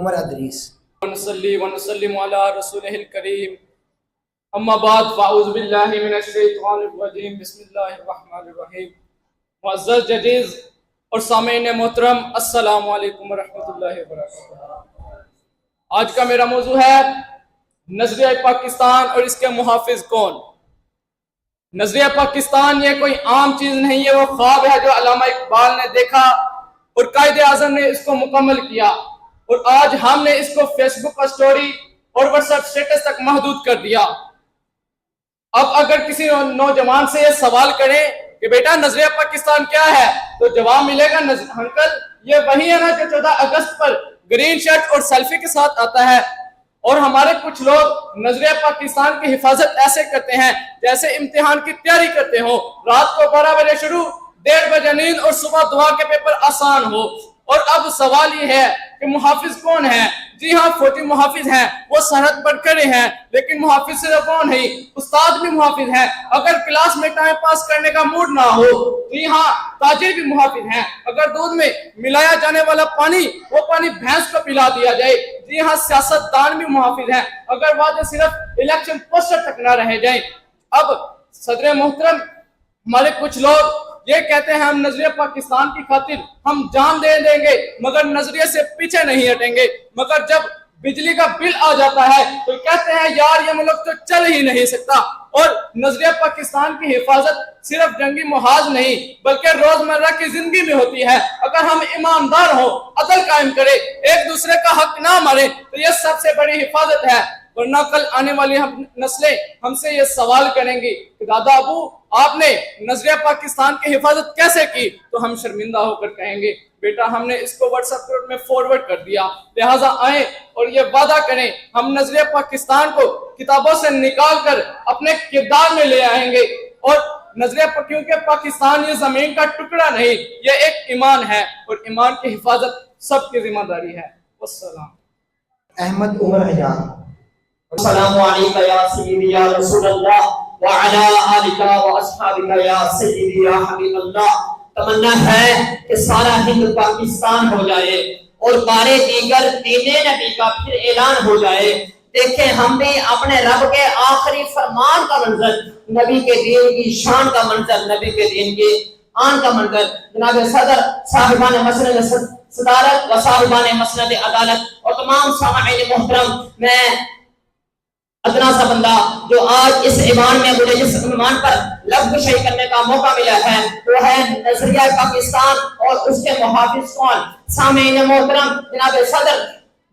عمر ادریس۔ ونصلي ونسلم على رسوله الكريم اما بعد فاعوذ باللہ من الشیطان الرجیم بسم اللہ الرحمن الرحیم۔ معزز ججز اور سامعین محترم، السلام علیکم ورحمۃ اللہ وبرکاتہ۔ آج کا میرا موضوع ہے نظریہ پاکستان اور اس کے محافظ کون۔ نظریہ پاکستان یہ کوئی عام چیز نہیں ہے، وہ خواب ہے جو علامہ اقبال نے دیکھا اور قائد اعظم نے اس کو مکمل کیا، اور آج ہم نے اس کو فیس بک پر سٹوری اور واٹس ایپ اسٹیٹس تک محدود کر دیا۔ اب اگر کسی نوجوان سے یہ سوال کریں کہ بیٹا نظریہ پاکستان کیا ہے، تو جواب ملے گا انکل یہ وہی ہے نا جو 14 اگست پر گرین شرٹ اور سیلفی کے ساتھ آتا ہے۔ اور ہمارے کچھ لوگ نظریہ پاکستان کی حفاظت ایسے کرتے ہیں جیسے امتحان کی تیاری کرتے ہوں، رات کو 12 بجے شروع، 1:30 بجے نیند اور صبح دعا کے پیپر آسان ہو۔ اور اب سوال یہ ہے کہ محافظ کون ہے؟ جی ہاں، فوجی محافظ ہیں، وہ سرحد پر کھڑے ہیں، لیکن محافظ صرف کون ہے؟ استاد بھی محافظ ہیں۔ اگر کلاس میں ٹائم پاس کرنے کا موڈ نہ ہو، جی ہاں، تاجر بھی محافظ ہیں۔ اگر دودھ میں ملایا جانے والا پانی، وہ پانی بھینس کو پلا دیا جائے، جی ہاں، سیاست دان بھی محافظ ہیں۔ اگر وعدے صرف الیکشن پوسٹر تک نہ رہ جائیں۔ اب صدر محترم، ہمارے کچھ لوگ یہ کہتے ہیں ہم نظریہ پاکستان کی خاطر ہم جان دے دیں گے، مگر نظریے سے پیچھے نہیں ہٹیں گے۔ مگر جب بجلی کا بل آ جاتا ہے تو کہتے ہیں یار یہ ملک تو چل ہی نہیں سکتا۔ اور نظریہ پاکستان کی حفاظت صرف جنگی محاذ نہیں بلکہ روزمرہ کی زندگی میں ہوتی ہے۔ اگر ہم ایماندار ہوں، عدل قائم کرے، ایک دوسرے کا حق نہ مارے، تو یہ سب سے بڑی حفاظت ہے۔ ورنہ کل آنے والی نسلیں ہم سے یہ سوال کریں گی کہ دادا ابو آپ نے نظریہ پاکستان کی حفاظت کیسے کی؟ تو ہم شرمندہ ہو کر کہیں گے بیٹا ہم نے اس کو واٹس ایپ گروپ میں فارورڈ کر دیا۔ لہٰذا آئیں اور یہ وعدہ کریں ہم نظریہ پاکستان کو کتابوں سے نکال کر اپنے کردار میں لے آئیں گے۔ اور نظریہ کیونکہ پاکستان یہ زمین کا ٹکڑا نہیں، یہ ایک ایمان ہے، اور ایمان کی حفاظت سب کی ذمہ داری ہے۔ والسلام۔ احمد عمر حجاز۔ السلام علیکم یا سیدی یا رسول اللہ وعلی آلک و اصحابک یا سیدی یا حبیب اللہ۔ تمنا ہے کہ سارا ہند پاکستان ہو جائے اور بارے دیگر دین نبی کا پھر اعلان ہو جائے۔ دیکھیں ہم بھی اپنے رب کے آخری فرمان کا منظر، نبی کے دین کی شان کا منظر، نبی کے دین کی آن کا منظر، جناب صدر صاحبان مسند صدارت و صاحبان مسند عدالت اور تمام سامعین محترم، میں ادنا سا بندہ جو آج اس ایوان میں مجھے جس عنوان پر لفظ گشائی کرنے کا موقع ملا ہے وہ ہے نظریہ پاکستان اور اس کے محافظ کون۔ سامعین محترم، جناب صدر،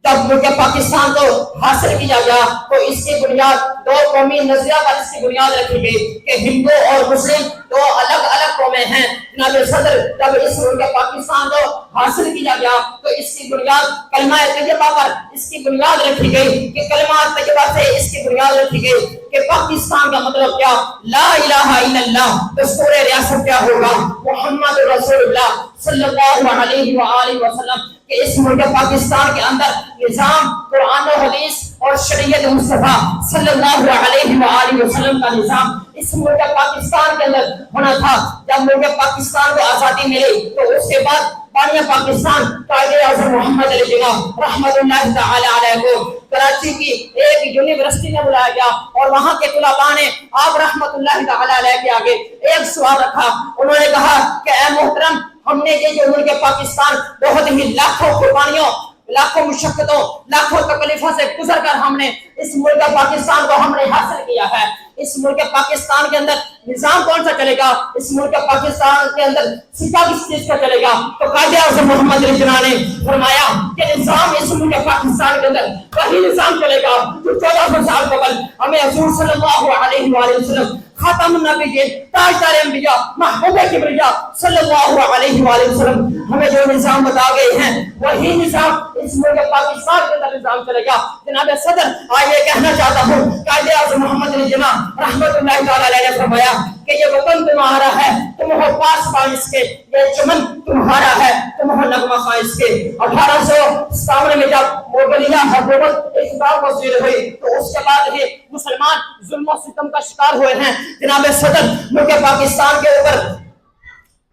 جب ملک پاکستان کو حاصل کیا گیا تو اس کی بنیاد دو قومی نظریہ پر اس کی بنیاد رکھی گئی کہ ہندو اور مسلم دو الگ الگ قومیں ہیں۔ جناب صدر، جب اس ملک پاکستان کو حاصل کیا گیا تو اس کی بنیاد کلمہ طیبہ پر اس کی بنیاد رکھی گئی کہ کلمہ طیبہ سے اس کی بنیاد رکھی گئی کہ پاکستان کا مطلب کیا؟ لا الہ الا اللہ۔ دستور ریاست کیا ہوگا؟ محمد رسول اللہ صلی اللہ علیہ وآلہ وسلم۔ کہ اس ملک پاکستان کے اندر نظام قرآن و حدیث اور شریعت مصطفیٰ صلی اللہ علیہ وآلہ وسلم کا نظام اس ملک پاکستان کے اندر ہونا تھا۔ جب ملک پاکستان کو آزادی ملی تو اس کے بعد بانی پاکستان قائد اعظم محمد علی جناح رحمت اللہ تعالی علیہ کو کراچی کی ایک یونیورسٹی میں بلایا گیا اور وہاں کے طلباء نے آپ رحمت اللہ تعالی علیہ کے آگے ایک سوال رکھا۔ انہوں نے کہا کہ اے محترم، ہم نے یہ جو ملک پاکستان بہت ہی لاکھوں قربانیوں، لاکھوں مشقتوں، لاکھوں تکلیفوں سے گزر کر ہم نے اس ملک پاکستان کو ہم نے حاصل کیا ہے۔ اس ملک پاکستان کے اندر نظام کون سا چلے گا؟ اس ملک پاکستان کے اندر سکہ کس چیز کا چلے گا؟ تو قائد اعظم محمد علی جناح نے فرمایا کہ نظام اس ملک پاکستان کے اندر وہی نظام چلے گا جو 1400 سال قبل ہمیں حضور صلی اللہ علیہ وآلہ وسلم خاتم النبیین، تاجدار انبیاء، محبوب کبریا صلی اللہ علیہ وآلہ وسلم ہمیں جو نظام بتا گئے ہیں وہی نظام اس ملک پاکستان کے اندر نظام چلے گا۔ جناب صدر، آئیے کہنا چاہتا ہوں قائد اعظم محمد علی جناح رحمت اللہ تعالی علیہ نے فرمایا کہ یہ وطن تمہارا ہے، تم ہو پاسبان اس کے، یہ چمن تمہارا ہے، تم ہو نغمہ خواں اس کے۔ 1857 میں جب مغلیہ حکومت اقتدار پذیر ہوئی تو اس کے بعد ہی مسلمان ظلم و ستم کا شکار ہوئے ہیں۔ جناب صدر، ملک پاکستان کے اوپر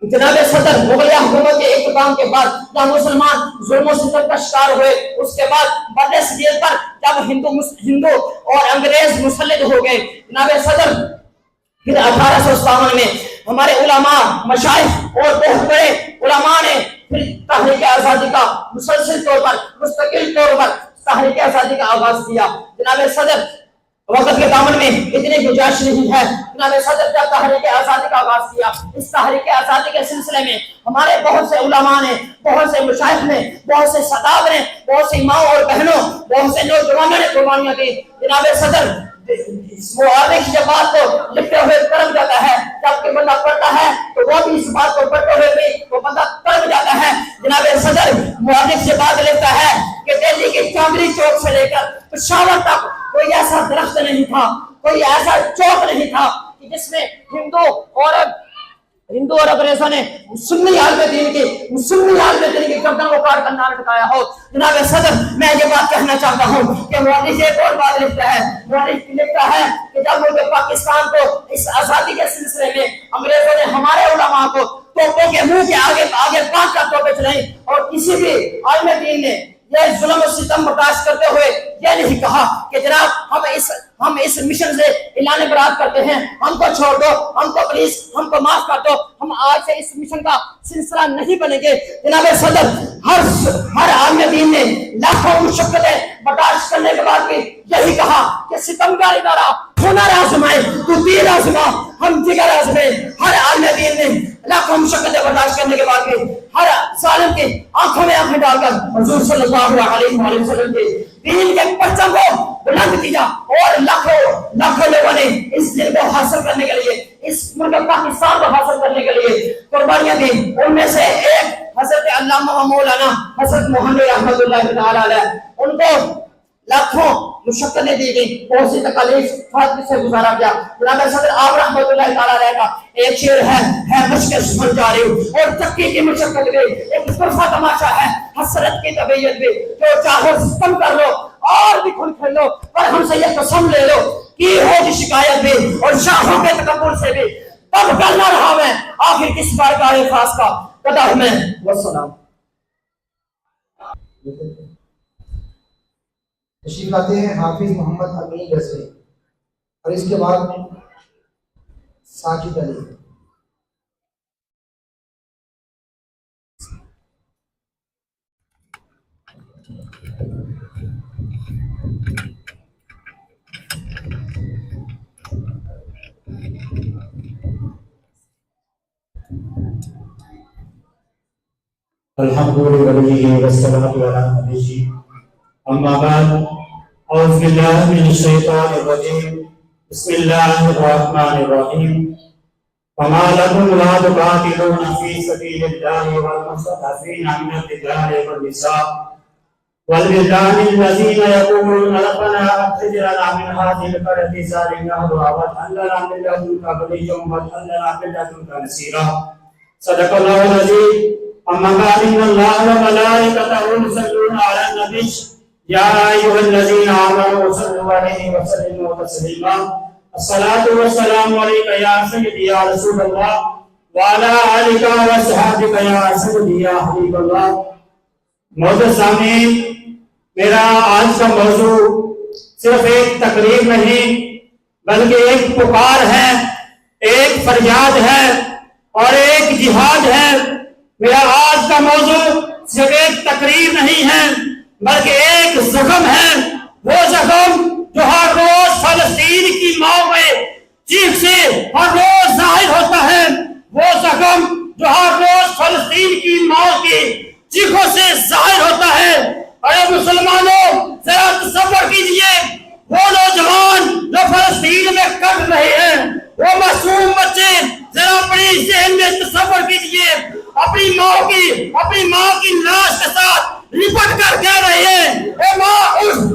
جناب صدر مغلیہ حکومت کے اقتدام کے بعد جب مسلمان ظلم و ستم کا شکار ہوئے، اس کے بعد بر صغیر پر جب ہندو اور انگریز مسلط ہو گئے، جناب صدر پھر 1857 میں ہمارے علماء، مشائخ اور بہت بڑے علماء نے پھر تحریک آزادی کا مسلسل طور پر، مستقل طور پر تحریک آزادی کا آغاز کیا۔ جناب صدر وقت کے دامن میں اتنی گنجائش نہیں ہے، جناب صدر جب تحریک آزادی کا آغاز کیا، اس تحریک آزادی کے سلسلے میں ہمارے بہت سے علماء نے، بہت سے مشائخ نے، بہت سے سادات نے، بہت سی ماں اور بہنوں، بہت سے نوجوانوں نے قربانیاں دی۔ جناب صدر مورخ جب بات کو لکھتے ہوئے تڑپ جاتا ہے، جب کہ بندہ پڑھتا ہے تو وہ بھی اس بات کو پڑھتے ہوئے بھی وہ بندہ تڑپ جاتا ہے۔ جناب صدر مورخ سے بات لکھتا ہے کہ دہلی کے چاندنی چوک سے لے کر پشاور تک کوئی ایسا درخت نہیں تھا، کوئی ایسا چوک نہیں تھا کہ جس میں ہندو اور انگریزوں نے سنی عالم دین کی گردن کو کاٹ کر نہ لٹکایا ہو۔ جناب صدر میں یہ بات کہنا چاہتا ہوں کہ مورخ ایک اور بات لکھتا ہے، مورخ لکھتا ہے کہ جب ملک پاکستان کو اس آزادی کے سلسلے میں انگریزوں نے ہمارے علماء کو توپوں کے منہ کے آگے باندھ کر توپیں چلائیں، اور کسی بھی عالم دین نے یہ ظلم و ستم برداشت کرتے ہوئے یہ نہیں کہا کہ جناب ہم اس مشن سے اعلان برات کرتے ہیں، ہم کو چھوڑ دو، ہم کو پلیز ہم کو معاف کر دو، ہم آج سے اس مشن کا سلسلہ نہیں بنیں گے۔ جناب صدر ہر عالم دین نے لاکھوں مشقتیں برداشت کرنے کے بعد بھی یہی کہا کہ ستمگار ادارہ ہنر آزمائے تو تیر آزما، ہم جگر آزمائے۔ ہر عالم دین نے لاکھوں مشقتیں برداشت کرنے کے بعد بھی ہر ظالم کی آنکھوں میں آنکھیں ڈال کر حضور صلی اللہ علیہ وآلہ وسلم کے دین کے پرچم کو بلند کیا، اور لاکھوں لوگوں نے اس دن کو حاصل کرنے کے لیے، اس ملک پاکستان کو حاصل کرنے کے لیے قربانیاں دی۔ ان میں سے ایک حضرت علامہ مولانا حضرت محمد رحمۃ اللہ تعالی علیہ، ان کو لاکھوں مشقتیں دی گئی، بہت سی تکالیف فاطمہ سے گزارا گیا۔ جناب صدر آپ رحمۃ اللہ تعالی علیہ کا ایک شعر ہے مشق سفر جاری اور تکی کی مشقت بھی ایک طرفہ تماشا ہے، حسرت کی طبیعت بھی، جو چاہو ستم کر لو اور بھی کھل کھل لو، پر ہم سے یہ قسم لے لو کی ہوگی شکایت بھی اور شاہوں کے تکبر سے بھی، تب ڈرنا رہا میں آخر کس بار کا خاص کا قدر میں۔ والسلام۔ تشریف لاتے ہیں حافظ محمد امین رضوی، اور اس کے بعد ساجد علی۔ الحمد لله والصلاة على نبيه أما بعد أعوذ بالله من الشيطان الرجيم بسم الله الرحمن الرحيم وما لكم لا تقاتلون في سبيل الله والمستضعفين من الرجال والنساء والولدان الذين يقولون ربنا أخرجنا من هذه القرية الظالمة واجعل لنا من لدنك وليا واجعل لنا من لدنك نصيرا صدق الله العظيم أما بعد إن الله وملائكته يصلون على النبي يا أيها الذين آمنوا صلوا عليه وسلموا تسليما الصلاة والسلام عليك يا سيدي يا رسول الله وعلى آلك وصحبك يا سيدي يا حبيب الله۔ معزز سامعین، میرا آج کا موضوع صرف ایک تقریر نہیں بلکہ ایک پکار ہے، ایک فریاد ہے اور ایک جہاد ہے۔ میرا آج کا موضوع صرف ایک تقریر نہیں ہے بلکہ ایک زخم ہے، وہ زخم جو ہر روز فلسطین کی ماں میں چیخ سے ہر روز ظاہر ہوتا ہے، وہ زخم جو ہر روز فلسطین کی ماں کی چیخوں سے ظاہر ہوتا ہے۔ ارے مسلمانوں، ذرا تصور کیجئے وہ نوجوان جو فلسطین میں کٹ رہے ہیں، وہ معصوم بچے، ذرا اپنی ذہن میں تصور کیجئے اپنی ماں کی لاش کے ساتھ لپٹ کر کہہ رہے ہیں اے ماں اٹھ،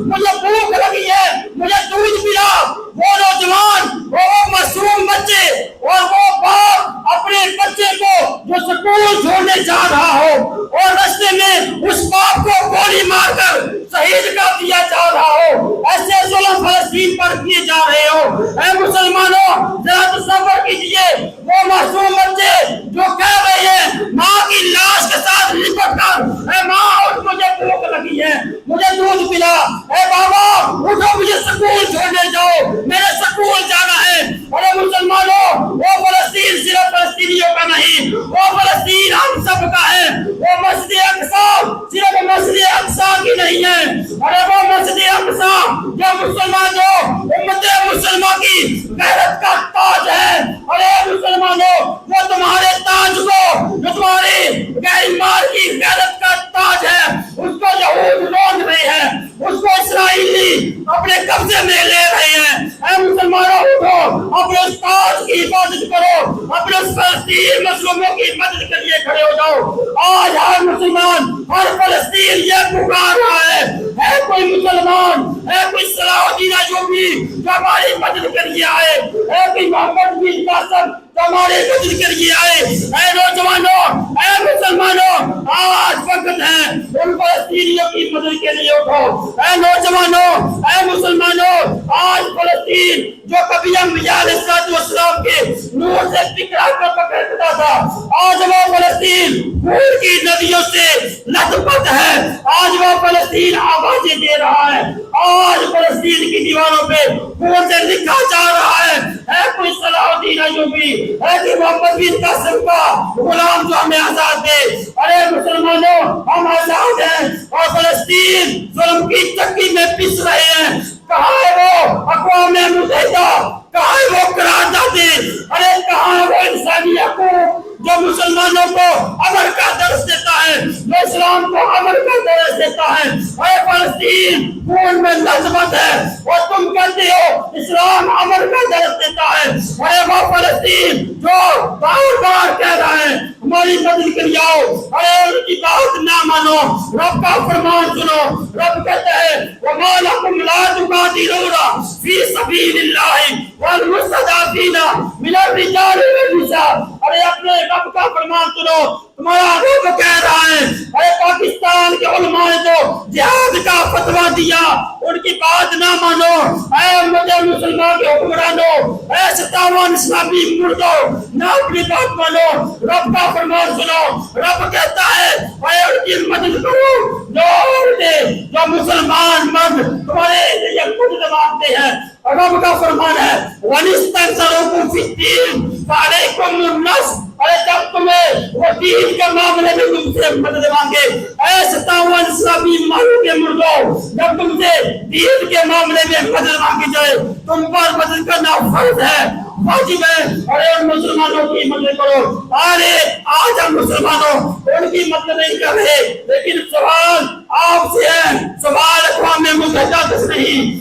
اپنے قبضے میں لے رہے ہیں۔ اے مسلمانوں اٹھو، اپنے استاد کی حفاظت کرو، اپنے فلسطین مظلوموں کی مدد کے لیے کھڑے ہو جاؤ۔ آج ہر مسلمان، ہر فلسطین یہ پکار رہا ہے کوئی مسلمان، ہے کوئی صلاح الدین ایوبی جو ہماری مدد کے لیے آئے، ہے کوئی محمد بن قاسم جو ہماری مدد کے لیے آئے۔ اے نوجوانوں، اے مسلمانوں، آج وقت ہے ان فلسطینیوں کی مدد کے لیے اٹھو۔ اے نوجوانوں، اے مسلمانوں، آج فلسطین جو کبھی انبیاء علیہ السلام کے نور سے ٹکرا کر پکڑتا تھا، آج وہ فلسطین خون کی ندیوں سے لت پت ہے۔ آج وہ فلسطین آوازیں دے رہا ہے۔ آج فلسطین کی دیواروں پہ خون سے لکھا جا رہا ہے کوئی صلاح الدین ایوبی، ہے کہ محمد بن قاسم کا غلام جو ہمیں آزاد دے۔ ارے مسلمانوں، ہم آزاد ہیں اور فلسطین ظلم کی چکی میں پس رہے ہیں۔ کہاں ہے وہ اقوام متحدہ؟ کہاں ہے وہ قراردادیں؟ ارے کہاں ہے وہ انسانی حقوق جو مسلمانوں کو امر کا درس دیتا ہے، جو اسلام کو امر کا درس دیتا ہے؟ اے فلسطین خون میں لذت ہے اور تم کہتے ہو اسلام امر کا درس دیتا ہے۔ اے وہ فلسطین جو بار بار کہہ رہا ہے ہماری مدد کے لیے آؤ، ارے ان کی بات نہ مانو، رب کا فرمان سنو۔ رب کہتا ہے وَمَا لَكُمْ لَا تُقَاتِلُونَ فِي سَبِيلِ اللَّهِ وَالْمُسْتَضْعَفِينَ مِنَ الرِّجَالِ وَالنِّسَاءِ۔ ارے اپنے رب کا فرمان سنو، تمہارا رب کہہ رہا ہے۔ اے پاکستان کے علماء نے تو جہاد کا فتویٰ دیا، ان کی بات نہ مانو۔ اے مجھے مسلمان کے حکمرانوں، اے 57 اسلامی مردوں، نہ اپنی بات مانو، رب کا فرمان سنو۔ رب کہتا ہے اے ان کی مدد کرو جو مسلمان مرد تمہارے لیے مدد مانگتے ہیں۔ رب کا فرمان ہے وَنِسْتَنْصَرُكُمْ فِي الدِّينِ فَعَلَيْكُمُ النَّصْرُ۔ ارے جب تمہیں وہ دین کے معاملے میں تم سے مدد مانگے، اے 57 اسلامی مالوں کے مردوں، جب تم سے دین کے معاملے میں مدد مانگی جائے، تم پر مدد کرنا فرض ہے، واجب ہے۔ اور ان مسلمانوں کی مدد کرو۔ ارے آج ہم مسلمانوں ان کی مدد نہیں کر رہے، لیکن سوال آپ سے ہے، سوال اقوام متحدہ سے نہیں،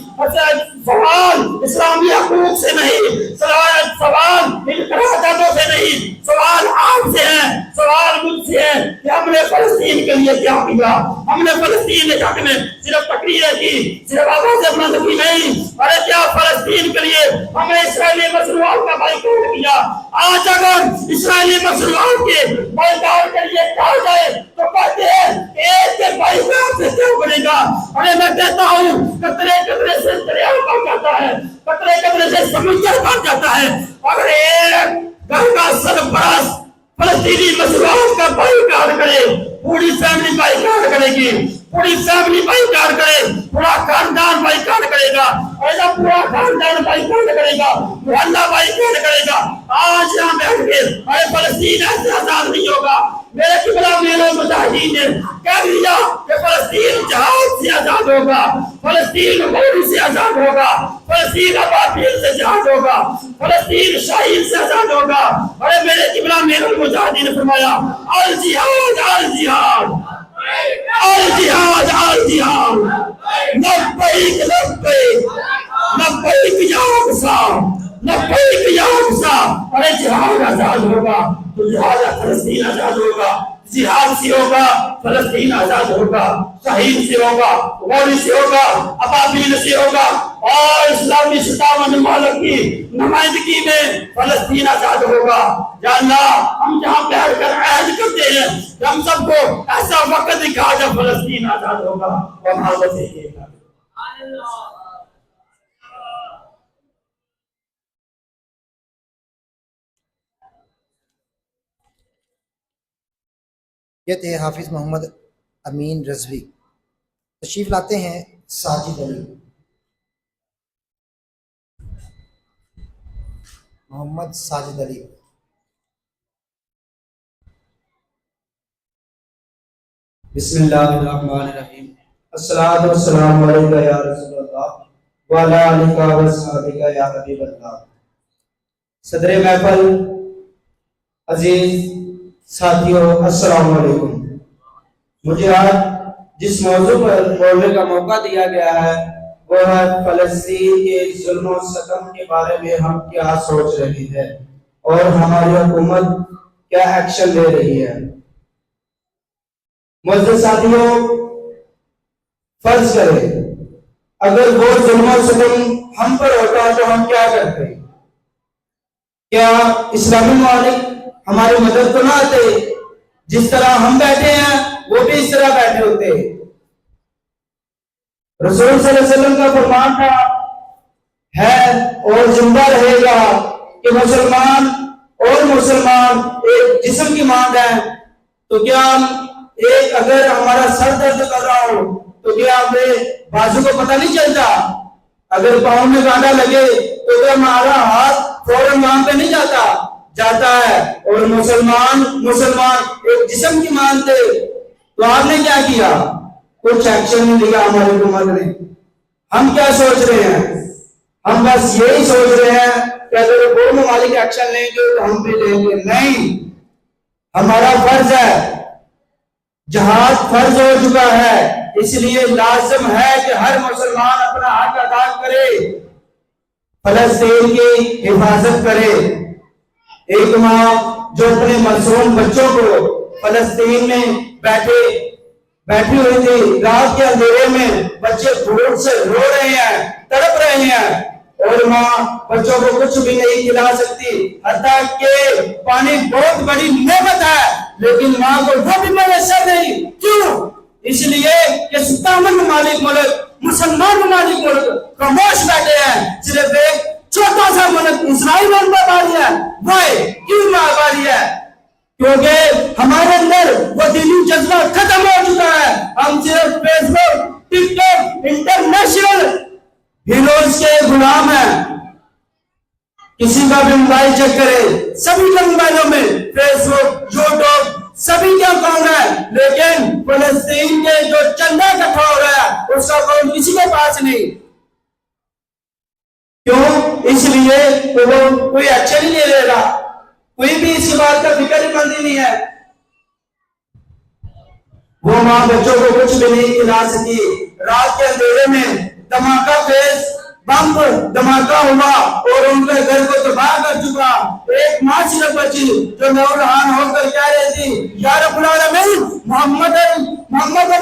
سوال اسلامی حقوق سے نہیں، سوال ان قراردادوں سے نہیں، سوال آپ سے ہے، سوال مجھ سے ہے کہ ہم نے فلسطین کے لیے کیا کیا۔ ہم نے فلسطین کے حق میں صرف تقریریں کی، صرف آواز بلند کی نہیں، ارے کیا فلسطین کے لیے ہم نے اسرائیلی مصنوعات کا بائیکاٹ کیا۔ آج اگر اسرائیلی مصنوعات کے بائیکاٹ کے لیے کہا جائے تو کہتے ہیں کہ ایک کے بائیکاٹ سے کیا بنے گا؟ ارے میں کہتا ہوں قطرے قطرے سے دریا بڑھ جاتا ہے، قطرے قطرے سے سمندر بڑھ جاتا ہے۔ اگر ایک گھر کا سربراہ فلسطینی مصنوعات کا بائیکاٹ کرے، پوری فیملی بائیکاٹ کرے گی، پوری فیملی بائیکاٹ کرے، پورا خاندان بائیکاٹ کرے گا، ایسا پورا خاندان بائیکاٹ کرے گا، محلہ بائیکاٹ کرے گا۔ آج یہاں بیٹھ کے ارے فلسطین ایسے آزاد نہیں ہوگا۔ میرے قبلہ میرے مجاہدین نے کہہ دیا کہ فلسطین جہاد سے آزاد ہوگا، فلسطین غوری سے آزاد ہوگا، فلسطین ابابیل سے آزاد ہوگا، فلسطین شاہین سے آزاد ہوگا۔ ارے میرے قبلہ میرے مجاہدین نے فرمایا الجہاد الجہاد الجہاد الجہاد لبیک لبیک لبیک یا اقصی لبیک یا اقصی۔ ارے جہاد آزاد ہوگا تو جہاد فلسطین آزاد ہوگا، جہاد سے ہوگا فلسطین آزاد ہوگا، شہید سے ہوگا، غوری سے ہوگا، ابابیل سے ہوگا، اور اسلامی 57 ممالک کی نمائندگی میں فلسطین آزاد ہوگا۔ یا اللہ ہم جہاں بیٹھ کر عہد کرتے ہیں کہ ہم سب کو ایسا وقت دکھا جب فلسطین آزاد ہوگا اور حاضر سے یہ گا۔ یہ تھے حافظ محمد امین رضوی۔ تشریف لاتے ہیں ساجد علی، محمد ساجد علی۔ بسم اللہ الرحمن الرحیم۔ الصلاۃ والسلام علیکہ یا رسول اللہ وعلی آلہ وصحبہ یا حبیب اللہ۔ صدر محفل، عزیز ساتھیوں، السلام علیکم۔ مجھے آج جس موضوع پر بولنے کا موقع دیا گیا ہے وہ ہے فلسطین کے ظلم و ستم کے بارے میں ہم کیا سوچ رہے ہیں اور ہماری حکومت کیا ایکشن لے رہی ہے۔ معزز ساتھیوں، فرض کریں اگر وہ ظلم و ستم ہم پر ہوتا تو ہم کیا کرتے؟ کیا اسلامی ممالک ہماری مدد کو نہ آتے؟ جس طرح ہم بیٹھے ہیں وہ بھی اس طرح بیٹھے ہوتے۔ رسول صلی اللہ علیہ وسلم کا فرمان تھا ہے اور زندہ رہے گا کہ مسلمان اور مسلمان ایک جسم کی مانند ہیں۔ تو کیا ایک اگر ہمارا سر درد کر رہا ہو تو کیا ہمیں بازو کو پتہ نہیں چلتا؟ اگر پاؤں میں کانٹا لگے تو کیا ہمارا ہاتھ فوراً وہاں پہ نہیں جاتا ہے؟ اور مسلمان ایک جسم کی مانند تھے۔ تو آپ نے کیا کیا؟ کچھ ایکشن نہیں لیا ہماری حکومت نے۔ ہم کیا سوچ رہے ہیں؟ ہم بس یہی سوچ رہے ہیں کہ اگر وہ ممالک ایکشن لیں گے تو ہم بھی لیں گے۔ نہیں، ہمارا فرض ہے، جہاد فرض ہو چکا ہے، اس لیے لازم ہے کہ ہر مسلمان اپنا حق ادا کرے، فلسطین کی حفاظت کرے۔ ایک ماں جو اپنے معصوم بچوں کو فلسطین میں بیٹھی ہوئی تھی، رات کے اندھیرے میں بچے بھوک سے رو رہے ہیں، تڑپ رہے ہیں، اور ماں بچوں کو کچھ بھی نہیں کھلا سکتی، حتیٰ کہ پانی بہت بڑی نعمت ہے لیکن ماں کو وہ بھی میسر نہیں۔ کیوں؟ اس لیے کہ 57 ممالک ملک، مسلمان ممالک ملک خاموش بیٹھے ہیں، صرف ایک چھوٹا سا ملک اسرائیل ان پر باری ہے۔ وائے کیوں باری ہے؟ کیونکہ ہمارے اندر وہ دینی جذبہ ختم ہو چکا ہے۔ ہم صرف فیس بک، ٹک ٹاک، انٹرنیشنل ہیروز کے غلام ہیں۔ کسی کا بھی موبائل چیک کرے، سبھی کے موبائلوں میں فیس بک، یوٹیوب، سبھی کے اکاؤنٹ ہے، لیکن فلسطین کے جو چندہ اکٹھا ہو رہا ہے اس کا اکاؤنٹ کسی کے پاس نہیں۔ کیوں؟ اس لیے کہ وہ کوئی ایکشن ہی نہیں لے رہا، کوئی بھی اس بات کا فکر مند ہی نہیں ہے۔ وہ ماں بچوں کو کچھ بھی نہیں کھلا سکی۔ رات کے اندھیرے میں دھماکہ خیز بم دھماکہ ہوا اور ان کے گھر کو تباہ کر چکا۔ ایک ماں صرف بچی جو نوران ہو کر کہہ رہی تھی، یا رب العالمین، محمد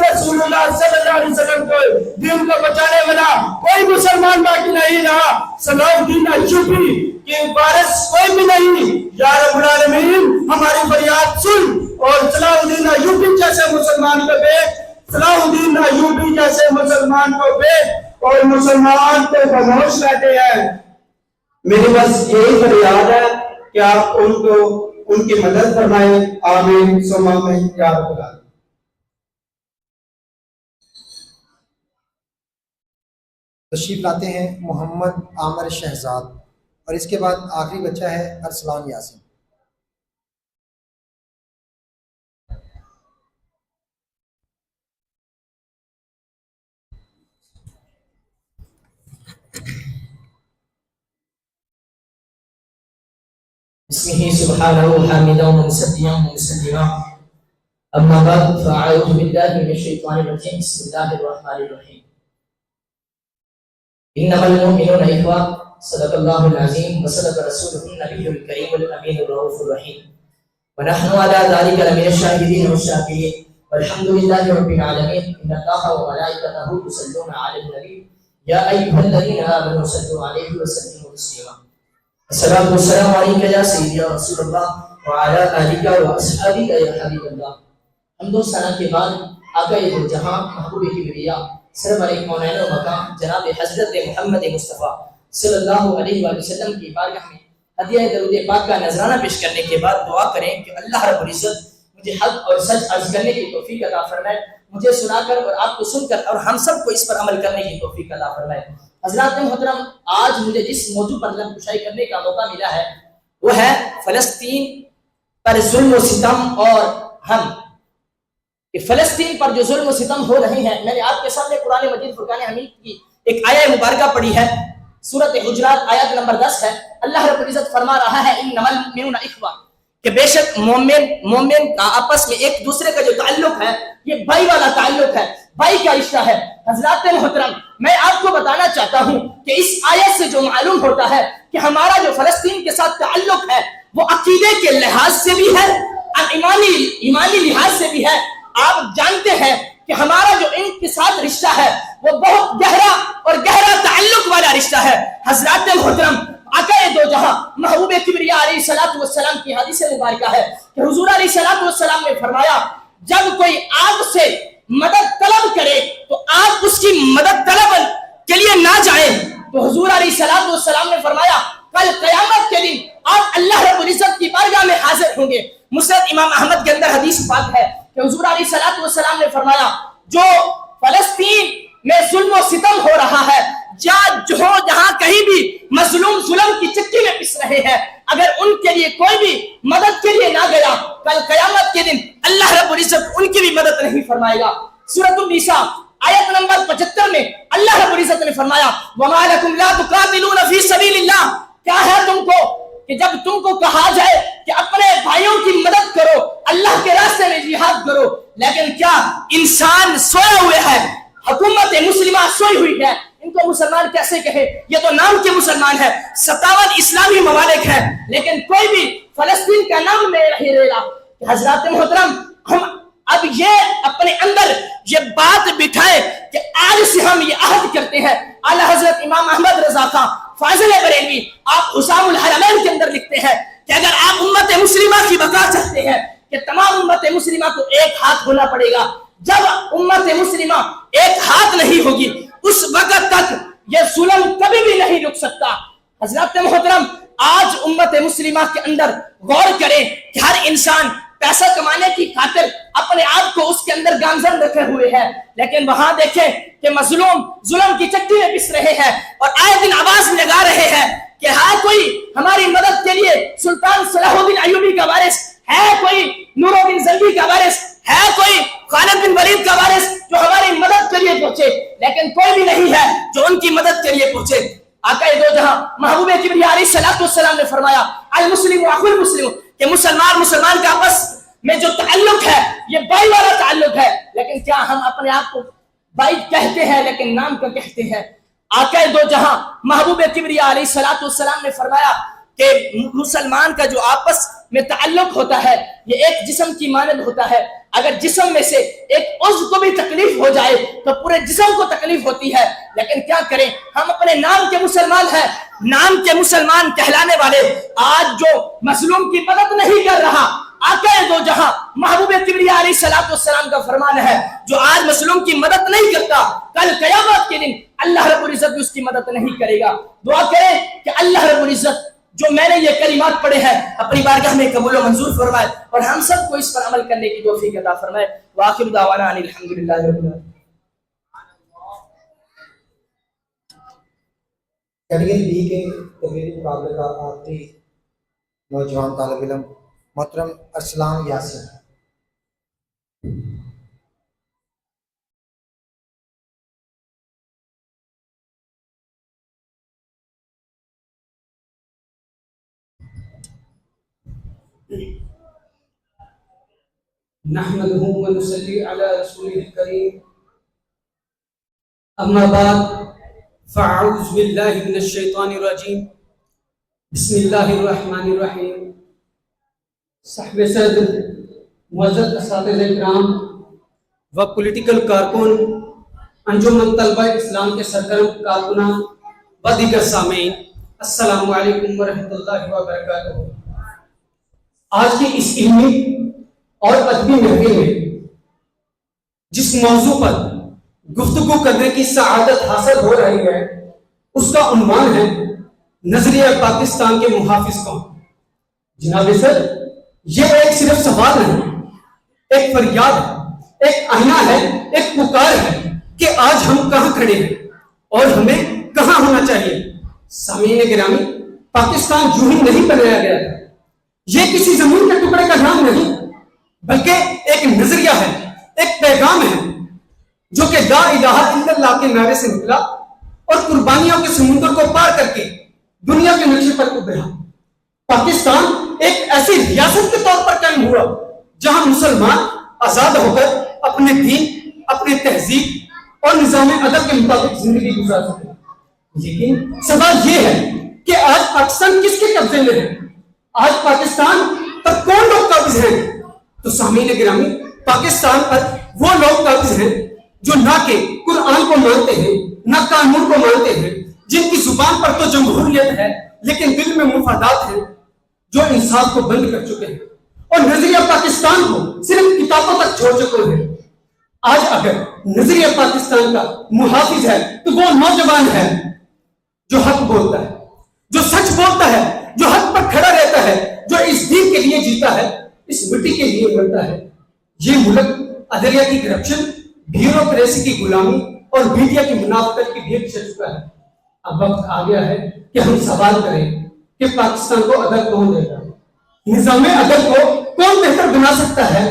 رسول اللہ صلی اللہ علیہ وسلم کو دین کو بچانے والا کوئی مسلمان باقی نہیں رہا، صلاح الدین ایوبی کی وارث کوئی بھی نہیں۔ یا رب العالمین، ہماری فریاد سن اور صلاح الدین ایوبی جیسے مسلمان کو بیچ، صلاح الدین ایوبی جیسے مسلمان کو بیچ، اور مسلمان تو خاموش بیٹھے ہیں۔ میری بس یہی فریاد ہے کہ آپ ان کی مدد فرمائیں۔ آمین ثم آمین یا رب العالمین۔ تشریف لاتے ہیں محمد عامر شہزاد، اور اس کے بعد آخری بچہ ہے ارسلان یاسین۔ بسمه سبحانه حامدا ومسبحا ومسلما اما بعد فاعوذ بالله من الشيطان الرجيم بسم الله الرحمن الرحيم انما المؤمنون اخوه صدق الله العظيم وصدق رسوله النبي الكريم الامين الرؤوف الرحيم ونحن على ذلك لمن الشاهدين والشاكرين والحمد لله رب العالمين ان الله وملائكته يصلون على النبي يا ايها الذين امنوا صلوا عليه وسلموا تسليما الصلاة والسلام عليك يا سيدي يا رسول الله وعلى آلك وأصحابك يا حبيب الله۔ حمد و ثنا کے بعد آقا دو جہاں محبوب کبریا سرور کونین و مکان جناب حضرت محمد مصطفیٰ صلی اللہ علیہ وآلہ وسلم کی بارگاہ میں ہدیہ درود پاک کا نذرانہ پیش کرنے کے بعد دعا کریں کہ اللہ رب العزت مجھے حق اور سچ عرض کرنے کی توفیق عطا فرمائے، مجھے سنا کر اور آپ کو سن کر اور ہم سب کو اس پر عمل کرنے کی توفیق عطا فرمائے۔ حضرات محترم، آج مجھے جس موضوع پر لب کشائی کرنے کا موقع ملا ہے وہ ہے فلسطین پر ظلم و ستم اور ہم۔ کہ فلسطین پر جو ظلم و ستم ہو رہے ہیں، میں نے آپ کے سامنے قرآن مجید فرقان حمید کی ایک آیہ مبارکہ پڑھی ہے، سورۃ حجرات آیت نمبر 10 ہے۔ اللہ رب العزت فرما رہا ہے انما المؤمنون اخوہ، کہ بے شک مومن کا آپس میں ایک دوسرے کا جو تعلق ہے یہ بھائی والا تعلق ہے، بھائی کا رشتہ ہے۔ حضرات محترم، میں آپ کو بتانا چاہتا ہوں کہ اس آیت سے جو معلوم ہوتا ہے کہ ہمارا جو فلسطین کے ساتھ تعلق ہے وہ عقیدے کے لحاظ سے بھی ہے اور ایمانی لحاظ سے بھی ہے۔ آپ جانتے ہیں کہ ہمارا جو ان کے ساتھ رشتہ ہے وہ بہت گہرا تعلق والا رشتہ ہے۔ حضرات محترم، آقا دو جہاں محبوب کبریا علیہ الصلوۃ والسلام کی حدیث مبارکہ ہے کہ حضور علیہ الصلوۃ والسلام نے فرمایا جب کوئی آپ سے مدد طلب کرے تو آپ اس کی مدد طلب کے لیے نہ جائیں۔ تو حضور علیہ الصلوۃ والسلام نے فرمایا کل قیامت کے دن آپ اللہ رب العزت کی بارگاہ میں حاضر ہوں گے۔ مسند امام احمد کے اندر حدیث پاک ہے کہ حضور علیہ الصلوۃ والسلام نے فرمایا جو فلسطین میں ظلم و ستم ہو رہا ہے، جہاں کہیں بھی مظلوم ظلم کی چکی میں پس رہے ہیں، اگر ان کے لیے کوئی بھی مدد کے لیے نہ گیا، کل قیامت کے دن اللہ رب العزت ان کی بھی مدد نہیں فرمائے گا۔ سورۃ النساء آیت نمبر 75 میں اللہ رب العزت نے فرمایا وَمَا لَكُمْ لَا تُقَاتِلُونَ فِي سَبِيلِ اللَّهِ، کیا ہے تم کو کہ جب تم کو کہا جائے کہ اپنے بھائیوں کی مدد کرو، اللہ کے راستے میں جہاد کرو، لیکن کیا انسان سوئے ہوئے ہے، حکومت مسلمہ سوئی ہوئی ہے، ان کو مسلمان کیسے کہے؟ یہ تو نام کے مسلمان ہے، 57 اسلامی ممالک ہیں، لیکن کوئی بھی فلسطین کا نام نہیں لے رہا۔ حضرات محترم، ہم اب یہ اپنے اندر یہ بات بٹھائے کہ آج سے ہم یہ عہد کرتے ہیں۔ اعلیٰ حضرت امام احمد رضا خان فاضل بریلوی آپ حسام الحرمین کے اندر لکھتے ہیں کہ اگر آپ امت مسلمہ کی بقا چاہتے ہیں کہ تمام امت مسلمہ کو ایک ہاتھ ہونا پڑے گا، جب امت مسلمہ ایک ہاتھ نہیں ہوگی اس وقت تک یہ ظلم کبھی بھی نہیں رک سکتا۔ حضرات محترم، آج امت مسلمہ کے اندر غور کریں کہ ہر انسان پیسہ کمانے کی خاطر اپنے آپ کو اس کے اندر گامزن رکھے ہوئے ہے، لیکن وہاں دیکھیں کہ مظلوم ظلم کی چکی میں پس رہے ہیں اور آئے دن آواز لگا رہے ہیں کہ ہے کوئی ہماری مدد کے لیے سلطان صلاح الدین ایوبی کا وارث، ہے کوئی نور الدین زنگی کا وارث، ہے کوئی خالد بن ولید کا وارث جو ہماری مدد کے لیے پہنچے، لیکن کوئی بھی نہیں ہے جو ان کی مدد کے لیے پہنچے۔ آقا دو جہاں محبوب کبریا علیہ الصلوۃ والسلام نے فرمایا المسلم اخو المسلم، کہ مسلمان کا آپس میں جو تعلق ہے یہ بھائی والا تعلق ہے، لیکن کیا ہم اپنے آپ کو بھائی کہتے ہیں لیکن نام کا کہتے ہیں؟ آقا دو جہاں محبوب کبریا علیہ الصلوۃ والسلام نے فرمایا کہ مسلمان کا جو آپس میں تعلق ہوتا ہے یہ ایک جسم کی مانند ہوتا ہے، اگر جسم میں سے ایک عضو کو بھی تکلیف ہو جائے تو پورے جسم کو تکلیف ہوتی ہے، لیکن کیا کریں ہم اپنے نام کے مسلمان ہیں، نام کے مسلمان کہلانے والے آج جو مظلوم کی مدد نہیں کر رہا، آقا دو جہاں محبوب کبریا علیہ الصلوۃ والسلام کا فرمان ہے جو آج مظلوم کی مدد نہیں کرتا کل قیامت کے دن اللہ رب العزت اس کی مدد نہیں کرے گا۔ دعا کریں کہ اللہ رب العزت جو میں نے یہ کلمات پڑھے ہیں اپنی بارگاہ میں قبول و منظور فرمائے اور ہم سب کو اس پر عمل کرنے کی توفیق عطا فرمائے۔ وآخر دعوانا ان الحمدللہ رب العالمین۔ کیٹیگری بی کے تحریری مقابلے کا آخری نوجوان طالب علم محترم ارسلان یاسین۔ نحمده ونصلي على رسوله الكريم اما بعد فاعوذ بالله من الشيطان الرجيم بسم الله الرحمن الرحيم۔ صاحب صدر، معزز اساتذہ کرام و پولیٹیکل کارکن، انجمن طلبہ اسلام کے سرگرم کارکنان و دیگر سامعین، السلام علیکم ورحمۃ اللہ وبرکاتہ۔ آج کی اس علمی اور ادبی محفل میں جس موضوع پر گفتگو کرنے کی سعادت حاصل ہو رہی ہے اس کا عنوان ہے نظریہ پاکستان کے محافظ کون؟ جناب سر، یہ ایک صرف سوال نہیں، ایک فریاد ہے، ایک آئینہ ہے، ایک پکار ہے کہ آج ہم کہاں کھڑے ہیں اور ہمیں کہاں ہونا چاہیے۔ سامعین گرامی، پاکستان یوں ہی نہیں بنایا گیا تھا، یہ کسی زمین کے ٹکڑے کا نام نہیں بلکہ ایک نظریہ ہے، ایک پیغام ہے جو کہ لا الہ الا اللہ کے نعرے سے نکلا اور قربانیوں کے سمندر کو پار کر کے دنیا کے نقشے پر ابھرا۔ پاکستان ایک ایسی ریاست کے طور پر قائم ہوا جہاں مسلمان آزاد ہو کر اپنے دین، اپنے تہذیب اور نظام ادب کے مطابق زندگی گزار سکے. لیکن سوال یہ ہے کہ آج پاکستان کس کے قبضے میں ہے؟ آج پاکستان پر کون لوگ قابض ہیں؟ تو سامعین گرامی، پاکستان پر وہ لوگ قابض ہیں جو نہ کہ قرآن کو مانتے ہیں، نہ قانون کو مانتے ہیں، جن کی زبان پر تو جمہوریت ہے لیکن دل میں مفادات ہیں، جو انصاف کو بند کر چکے ہیں اور نظریہ پاکستان کو صرف کتابوں تک چھوڑ چکے ہیں. آج اگر نظریہ پاکستان کا محافظ ہے تو وہ نوجوان ہے جو حق بولتا ہے، جو سچ بولتا ہے، جو حق پر کھڑا رہتا ہے، جو اس دین کے لیے جیتا ہے، اس مٹی کے لیے مرتا ہے. یہ ملک عدلیہ کی کرپشن، بیوروکریسی کی غلامی اور میڈیا کی منافقت کی بھیک چڑھ چکا ہے. اب وقت آ گیا ہے کہ ہم سوال کریں کہ پاکستان کو عدل کون دے گا؟ نظام عدل کو کون بہتر بنا سکتا ہے؟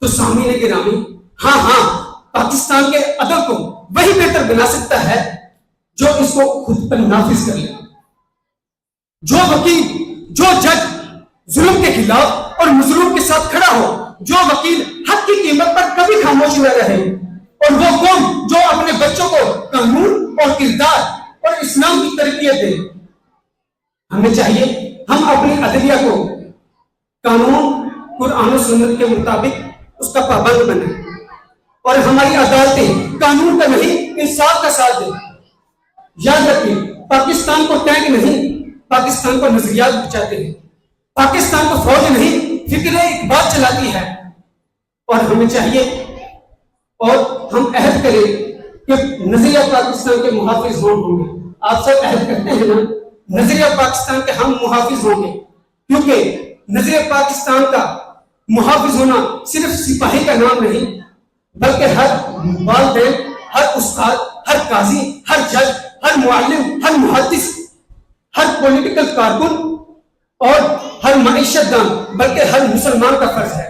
تو سامعین گرامی، ہاں پاکستان کے عدل کو وہی بہتر بنا سکتا ہے جو اس کو خود پر نافذ کر لے. جو وکیل، جو جج ظلم کے خلاف اور مظلوم کے ساتھ کھڑا ہو، جو وکیل حق کی قیمت پر کبھی خاموش نہ رہے، اور وہ قوم جو اپنے بچوں کو قانون اور کردار اور اسلام کی تربیت دے. ہمیں چاہیے ہم اپنی عدلیہ کو قانون، قرآن و سنت کے مطابق اس کا پابند بنیں اور ہماری عدالتیں قانون کا نہیں انصاف کا ساتھ دیں. یاد رکھیں، پاکستان کو ٹینک نہیں، پاکستان کو نظریات بچاتے ہیں. پاکستان کو فوج نہیں، فکر اقبال چلاتی ہے. اور ہمیں چاہیے اور ہم عہد کریں کہ نظریہ پاکستان کے محافظ ہوں گے. آپ سب عہد کرتے ہیں نا؟ نظریہ پاکستان کے ہم محافظ ہوں گے، کیونکہ نظریہ پاکستان کا محافظ ہونا صرف سپاہی کا نام نہیں، بلکہ ہر والدین، ہر استاد، ہر قاضی، ہر جج، ہر معلم، ہر محدث، ہر پولیٹیکل کارکن اور ہر معیشت دان، بلکہ ہر مسلمان کا فرض ہے.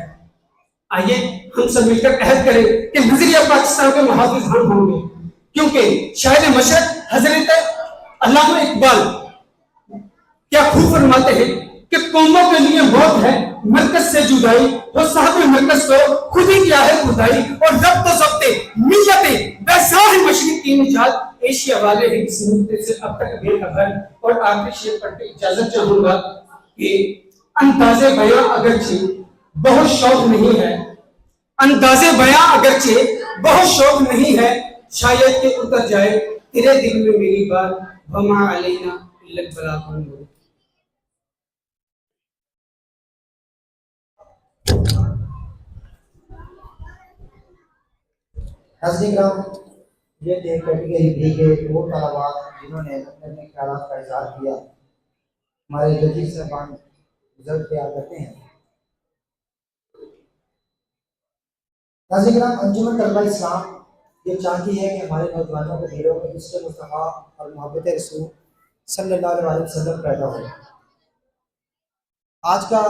آئیے ہم سب مل کر عہد کریں کہ نظریہ پاکستان کے محافظ ہم ہوں گے، کیونکہ شاعر مشرق حضرت علامہ اقبال کیا خوب فرماتے ہیں کہ قوموں کے لیے موت ہے مرکز سے جدائی، اور صاحب مرکز کو خود ہی کیا ہے خدائی، اور ضبط و ضبط ملت بیسار مشرق کی نجات ایشیا والے ہیں اس نقطے سے اب تک بے خبر. اور آخری شعر پڑھ کے اجازت چاہوں گا کہ انداز بیاں اگرچہ بہت شوق نہیں ہے، انداز بیاں اگرچہ بہت شوق نہیں ہے، شاید کہ اتر جائے تیرے دل میں میری بات، وما علینا الا البلاغ المبین. حاضرین کرام، یہ ایک کیٹیگری بھی کہ وہ طلباء جنہوں نے اپنے خیالات کا اظہار کیا، ہمارے ججز صاحبان رزلٹ تیار کرتے ہیں. حاضرین کرام، انجمن طلباء اسلام یہ چاہتی ہے کہ ہمارے نوجوانوں کے دلوں میں عشق مصطفیٰ اور محبت رسول صلی اللہ علیہ وسلم پیدا ہو. آج کا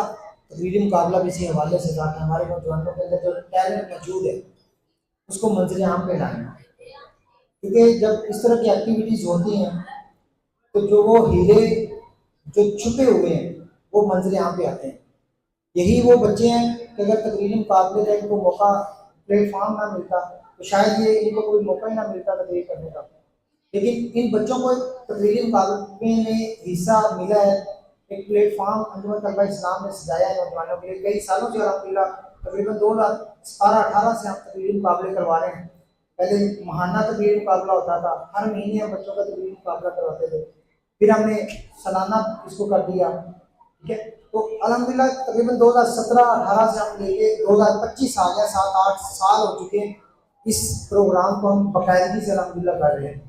تقریری مقابلہ بھی اسی حوالے سے تھا کہ ہمارے نوجوانوں کے اندر جو ٹیلنٹ موجود ہے اس کو منظر عام پہ لائیں، کیونکہ جب اس طرح کی ایکٹیویٹیز ہوتی ہیں تو جو وہ ہیرے جو چھپے ہوئے ہیں وہ منظر عام پہ آتے ہیں. یہی وہ بچے ہیں کہ اگر تقریری مقابلے کا ان کو موقع، پلیٹ فارم نہ ملتا تو شاید یہ ان کو کوئی موقع ہی نہ ملتا تقریر کرنے کا. لیکن ان بچوں کو تقریری مقابلے میں حصہ ملا ہے، ایک پلیٹ فارم انجمن طلباء اسلام نے سجایا ہے نوجوانوں کے لیے. کئی سالوں سے الحمدللہ تقریباً 2017-18 سے ہم تقریری مقابلے کروا رہے ہیں. پہلے ماہانہ تقریری مقابلہ ہوتا تھا، ہر مہینے ہم بچوں کا تقریری مقابلہ کرواتے تھے، پھر ہم نے سالانہ اس کو کر دیا. ٹھیک ہے، تو الحمدللہ تقریباً 2017-18 سے ہم لے کے 2025 آ گیا، 7-8 سال ہو چکے ہیں. اس پروگرام کو ہم باقاعدگی سے الحمدللہ کر رہے ہیں.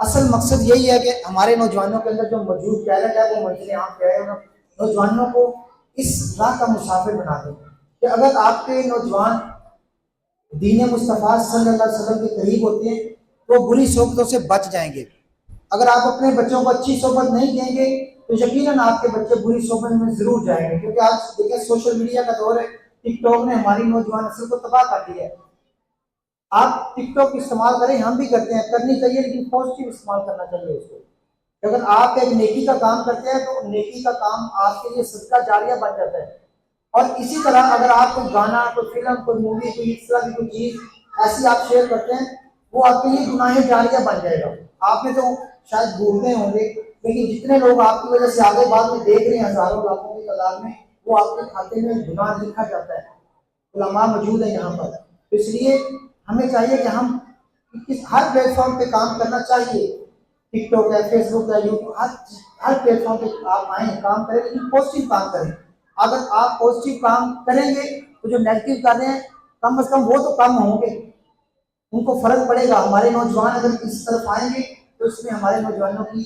اصل مقصد یہی ہے کہ ہمارے نوجوانوں کے اندر جو موجود ٹیلنٹ ہے وہ منظر عام پہ آئے، نوجوانوں کو اس راہ کا مسافر بنا دیں کہ اگر آپ کے نوجوان دین مصطفیٰ صلی اللہ علیہ وسلم کے قریب ہوتے ہیں تو بری صحبتوں سے بچ جائیں گے. اگر آپ اپنے بچوں کو اچھی صحبت نہیں دیں گے تو یقیناً آپ کے بچے بری صحبت میں ضرور جائیں گے. کیونکہ آج دیکھیں سوشل میڈیا کا دور ہے، ٹک ٹاک نے ہماری نوجوان نسل کو تباہ کر دیا ہے. آپ ٹک ٹاک استعمال کریں، ہم بھی کرتے ہیں، کرنی چاہیے لیکن پازیٹیو استعمال کرنا چاہیے اس کو. کہ اگر آپ ایک نیکی کا کام کرتے ہیں تو نیکی کا کام آپ کے لیے صدقہ جاریہ بن جاتا ہے. اور اسی طرح اگر آپ کوئی گانا، کوئی فلم، کوئی مووی، کوئی اس طرح کی کوئی چیز ایسی آپ شیئر کرتے ہیں، وہ آپ کے لیے گناہ جاریہ بن جائے گا. آپ نے تو شاید بھولتے ہوں گے، لیکن جتنے لوگ آپ کی وجہ سے آگے بعد میں دیکھ رہے ہیں ہزاروں لاکھوں کی تعداد میں، وہ آپ کے کھاتے میں گناہ لکھا جاتا ہے. علماء موجود ہیں یہاں پر. تو اس لیے ہمیں چاہیے کہ ہم ہر پلیٹ فارم پہ کام کرنا چاہیے. ٹک ٹاک ہے، فیس بک ہے، یوٹیوب، ہر پلیٹ فارم پہ آپ آئیں، کام کریں، لیکن پازیٹیو کام کریں. اگر آپ پازیٹیو کام کریں گے تو جو نیگیٹو کر رہے ہیں کم از کم وہ تو کم ہوں گے، ان کو فرق پڑے گا. ہمارے نوجوان اگر اس طرف آئیں گے تو اس میں ہمارے نوجوانوں کی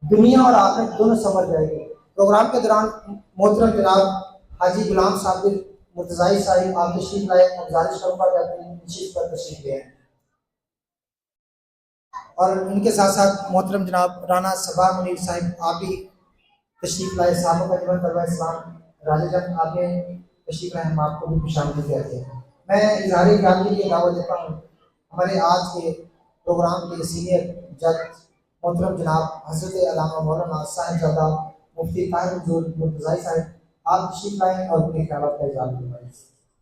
دنیا اور آخرت دونوں سنور جائے گی. پروگرام کے دوران محترم جناب حاجی غلام صابر مرتضائی صاحب آپ تشریف لائے. گزارش کروں گا کہ اپنی نشست پر تشریف لے آئیں. اور ان کے ساتھ ساتھ محترم جناب رانا صبا منیر صاحب آپ بھی تشریف لائے. صاحب کا جبن طلبہ اسلام راجہ جان آپ نے تشریف لائے، ہم آپ کو بھی خوش آمدید کہتے ہیں. میں اظہار خیال کے لیے دعوت دیتا ہوں ہمارے آج کے پروگرام کے سینئر جج محترم جناب حضرت علامہ مولانا صاحب زادہ مفتی طاہر حضور مرتضائی صاحب، آپ تشریف لائیں اور اپنے خیالات کا اظہار فرمائیں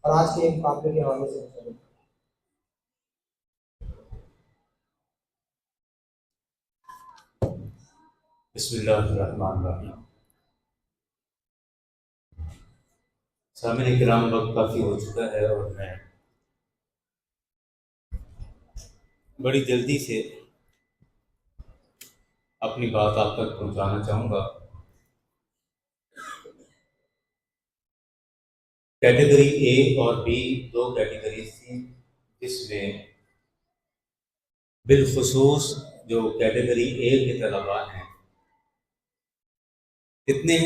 اور آج کے مقابلے کے حوالے سے مختلف. بسم اللہ الرحمن الرحیم. سامعین کرام، وقت کافی ہو چکا ہے اور میں بڑی جلدی سے اپنی بات آپ تک پہنچانا چاہوں گا. کیٹیگری اے اور بی دو کیٹیگریز تھیں، جس میں بالخصوص جو کیٹیگری اے کے طلباء ہیں اتنے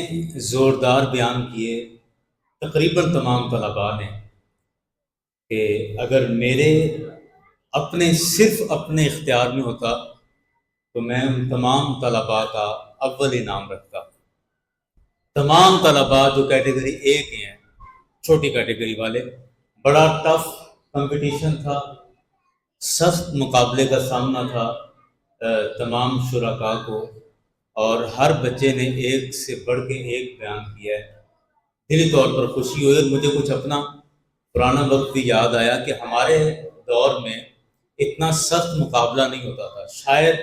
زوردار بیان کیے تقریباً تمام طلباء نے کہ اگر میرے صرف اپنے اختیار میں ہوتا تو میں ان تمام طلباء کا اول انعام رکھتا. تمام طلباء جو کیٹیگری اے کے ہیں، چھوٹی کیٹیگری والے، بڑا ٹف کمپٹیشن تھا، سخت مقابلے کا سامنا تھا تمام شرکاء کو، اور ہر بچے نے ایک سے بڑھ کے ایک بیان کیا ہے. دلی طور پر خوشی ہوئی اور مجھے کچھ اپنا پرانا وقت بھی یاد آیا کہ ہمارے دور میں اتنا سخت مقابلہ نہیں ہوتا تھا. شاید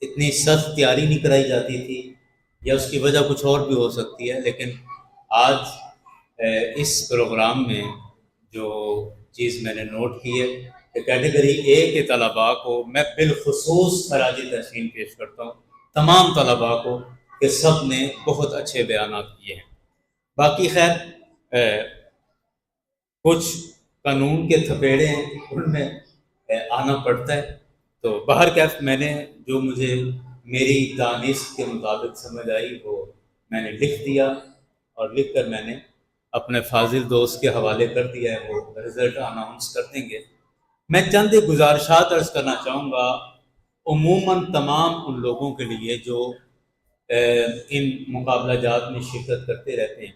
اتنی سخت تیاری نہیں کرائی جاتی تھی یا اس کی وجہ کچھ اور بھی ہو سکتی ہے، لیکن آج اس پروگرام میں جو چیز میں نے نوٹ کی ہے کہ کیٹیگری اے کے طلباء کو میں بالخصوص خراج تحسین پیش کرتا ہوں، تمام طلباء کو، کہ سب نے بہت اچھے بیانات کیے ہیں. باقی خیر کچھ قانون کے تھپیڑے ہیں، ان میں آنا پڑتا ہے. تو بہرکیف میں نے جو مجھے میری دانست کے مطابق سمجھ آئی وہ میں نے لکھ دیا، اور لکھ کر میں نے اپنے فاضل دوست کے حوالے کر دیا ہے، وہ رزلٹ اناؤنس کر دیں گے. میں چند ایک گزارشات عرض کرنا چاہوں گا عموماً تمام ان لوگوں کے لیے جو ان مقابلہ جات میں شرکت کرتے رہتے ہیں.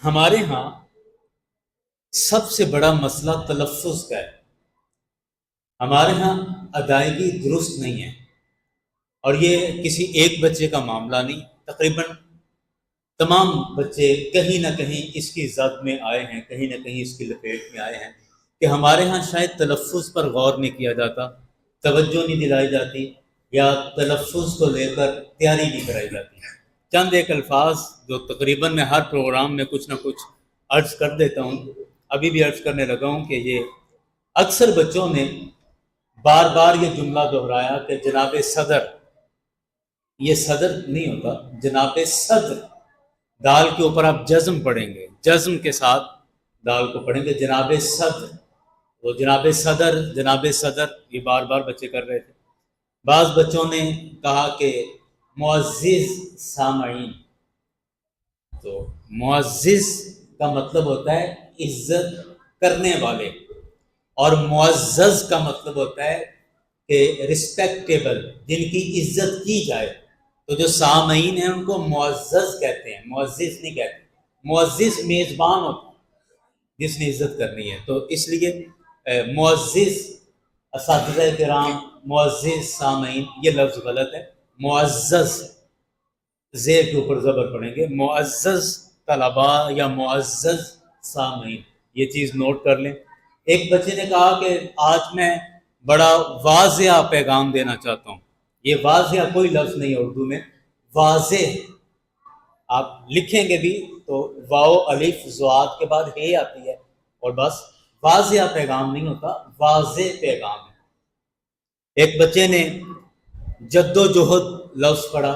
ہمارے ہاں سب سے بڑا مسئلہ تلفظ کا ہے. ہمارے ہاں ادائیگی درست نہیں ہے، اور یہ کسی ایک بچے کا معاملہ نہیں، تقریباً تمام بچے کہیں نہ کہیں اس کی زد میں آئے ہیں، کہیں نہ کہیں اس کی لپیٹ میں آئے ہیں کہ ہمارے ہاں شاید تلفظ پر غور نہیں کیا جاتا، توجہ نہیں دلائی جاتی، یا تلفظ کو لے کر تیاری نہیں کرائی جاتی. چند ایک الفاظ جو تقریباً میں ہر پروگرام میں کچھ نہ کچھ عرض کر دیتا ہوں، ابھی بھی عرض کرنے لگا ہوں کہ یہ اکثر بچوں نے بار بار یہ جملہ دہرایا کہ جناب صدر. یہ صدر نہیں ہوتا، جناب صدر. دال کے اوپر آپ جزم پڑھیں گے، جزم کے ساتھ دال کو پڑھیں گے، جناب صدر. وہ جناب صدر، جناب صدر، یہ بار بار بچے کر رہے تھے. بعض بچوں نے کہا کہ معزز سامعین. تو معزز کا مطلب ہوتا ہے عزت کرنے والے، اور معزز کا مطلب ہوتا ہے کہ رسپیکٹیبل، جن کی عزت کی جائے. تو جو سامعین ہیں ان کو معزز کہتے ہیں، معزز نہیں کہتے. معزز میزبان ہوتا ہے جس نے عزت کرنی ہے. تو اس لیے معزز اساتذہ کرام، معزز سامعین، یہ لفظ غلط ہے، معزز زیر کے اوپر زبر پڑھیں گے، معزز طلباء یا معزز سامعین، یہ چیز نوٹ کر لیں۔ ایک بچے نے کہا کہ آج میں بڑا واضح پیغام دینا چاہتا ہوں۔ یہ واضح کوئی لفظ نہیں ہے اردو میں، واضح آپ لکھیں گے بھی تو واو الف زواد کے بعد ہے آتی ہے، اور بس واضح پیغام نہیں ہوتا، واضح پیغام ہے۔ ایک بچے نے جد و جہد لفظ پڑھا،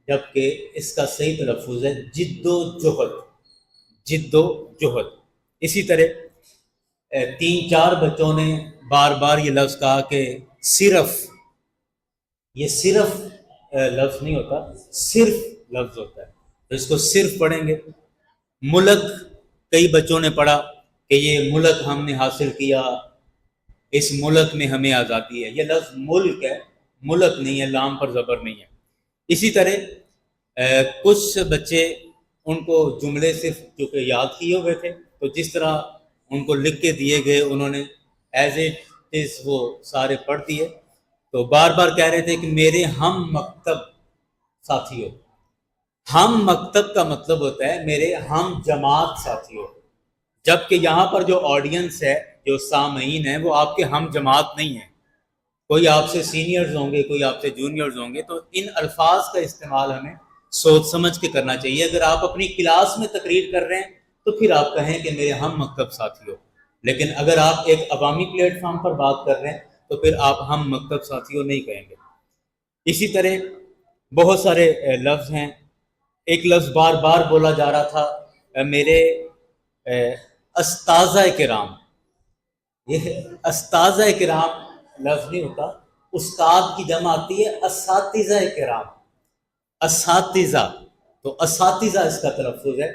جبکہ اس کا صحیح تلفظ ہے جد و جہد، جد و جہد۔ اسی طرح 3-4 بچوں نے بار بار یہ لفظ کہا کہ صرف، یہ صرف لفظ نہیں ہوتا، صرف لفظ ہوتا ہے، تو اس کو صرف پڑھیں گے۔ ملک، کئی بچوں نے پڑھا کہ یہ ملک ہم نے حاصل کیا، اس ملک میں ہمیں آزادی ہے، یہ لفظ ملک ہے، ملک نہیں ہے، لام پر زبر نہیں ہے۔ اسی طرح کچھ بچے، ان کو جملے صرف کیونکہ یاد کیے ہوئے تھے تو جس طرح ان کو لکھ کے دیے گئے انہوں نے ایز اٹ از وہ سارے پڑھ دیے، تو بار بار کہہ رہے تھے کہ میرے ہم مکتب ساتھیوں۔ ہم مکتب کا مطلب ہوتا ہے میرے ہم جماعت ساتھیوں، جبکہ یہاں پر جو آڈینس ہے، جو سامعین ہیں، وہ آپ کے ہم جماعت نہیں ہیں، کوئی آپ سے سینئرز ہوں گے، کوئی آپ سے جونیئرز ہوں گے، تو ان الفاظ کا استعمال ہمیں سوچ سمجھ کے کرنا چاہیے۔ اگر آپ اپنی کلاس میں تقریر کر رہے ہیں تو پھر آپ کہیں کہ میرے ہم مکتب ساتھیوں، لیکن اگر آپ ایک عوامی پلیٹ فارم پر بات کر رہے ہیں تو پھر آپ ہم مکتب ساتھیوں نہیں کہیں گے۔ اسی طرح بہت سارے لفظ ہیں۔ ایک لفظ بار بار بولا جا رہا تھا، میرے استاذہ کرام۔ یہ استاذہ کرام لفظ نہیں ہوتا، استاد کی جمع آتی ہے اساتذہ کرام، اساتذہ، تو اساتذہ اس کا تلفظ ہے۔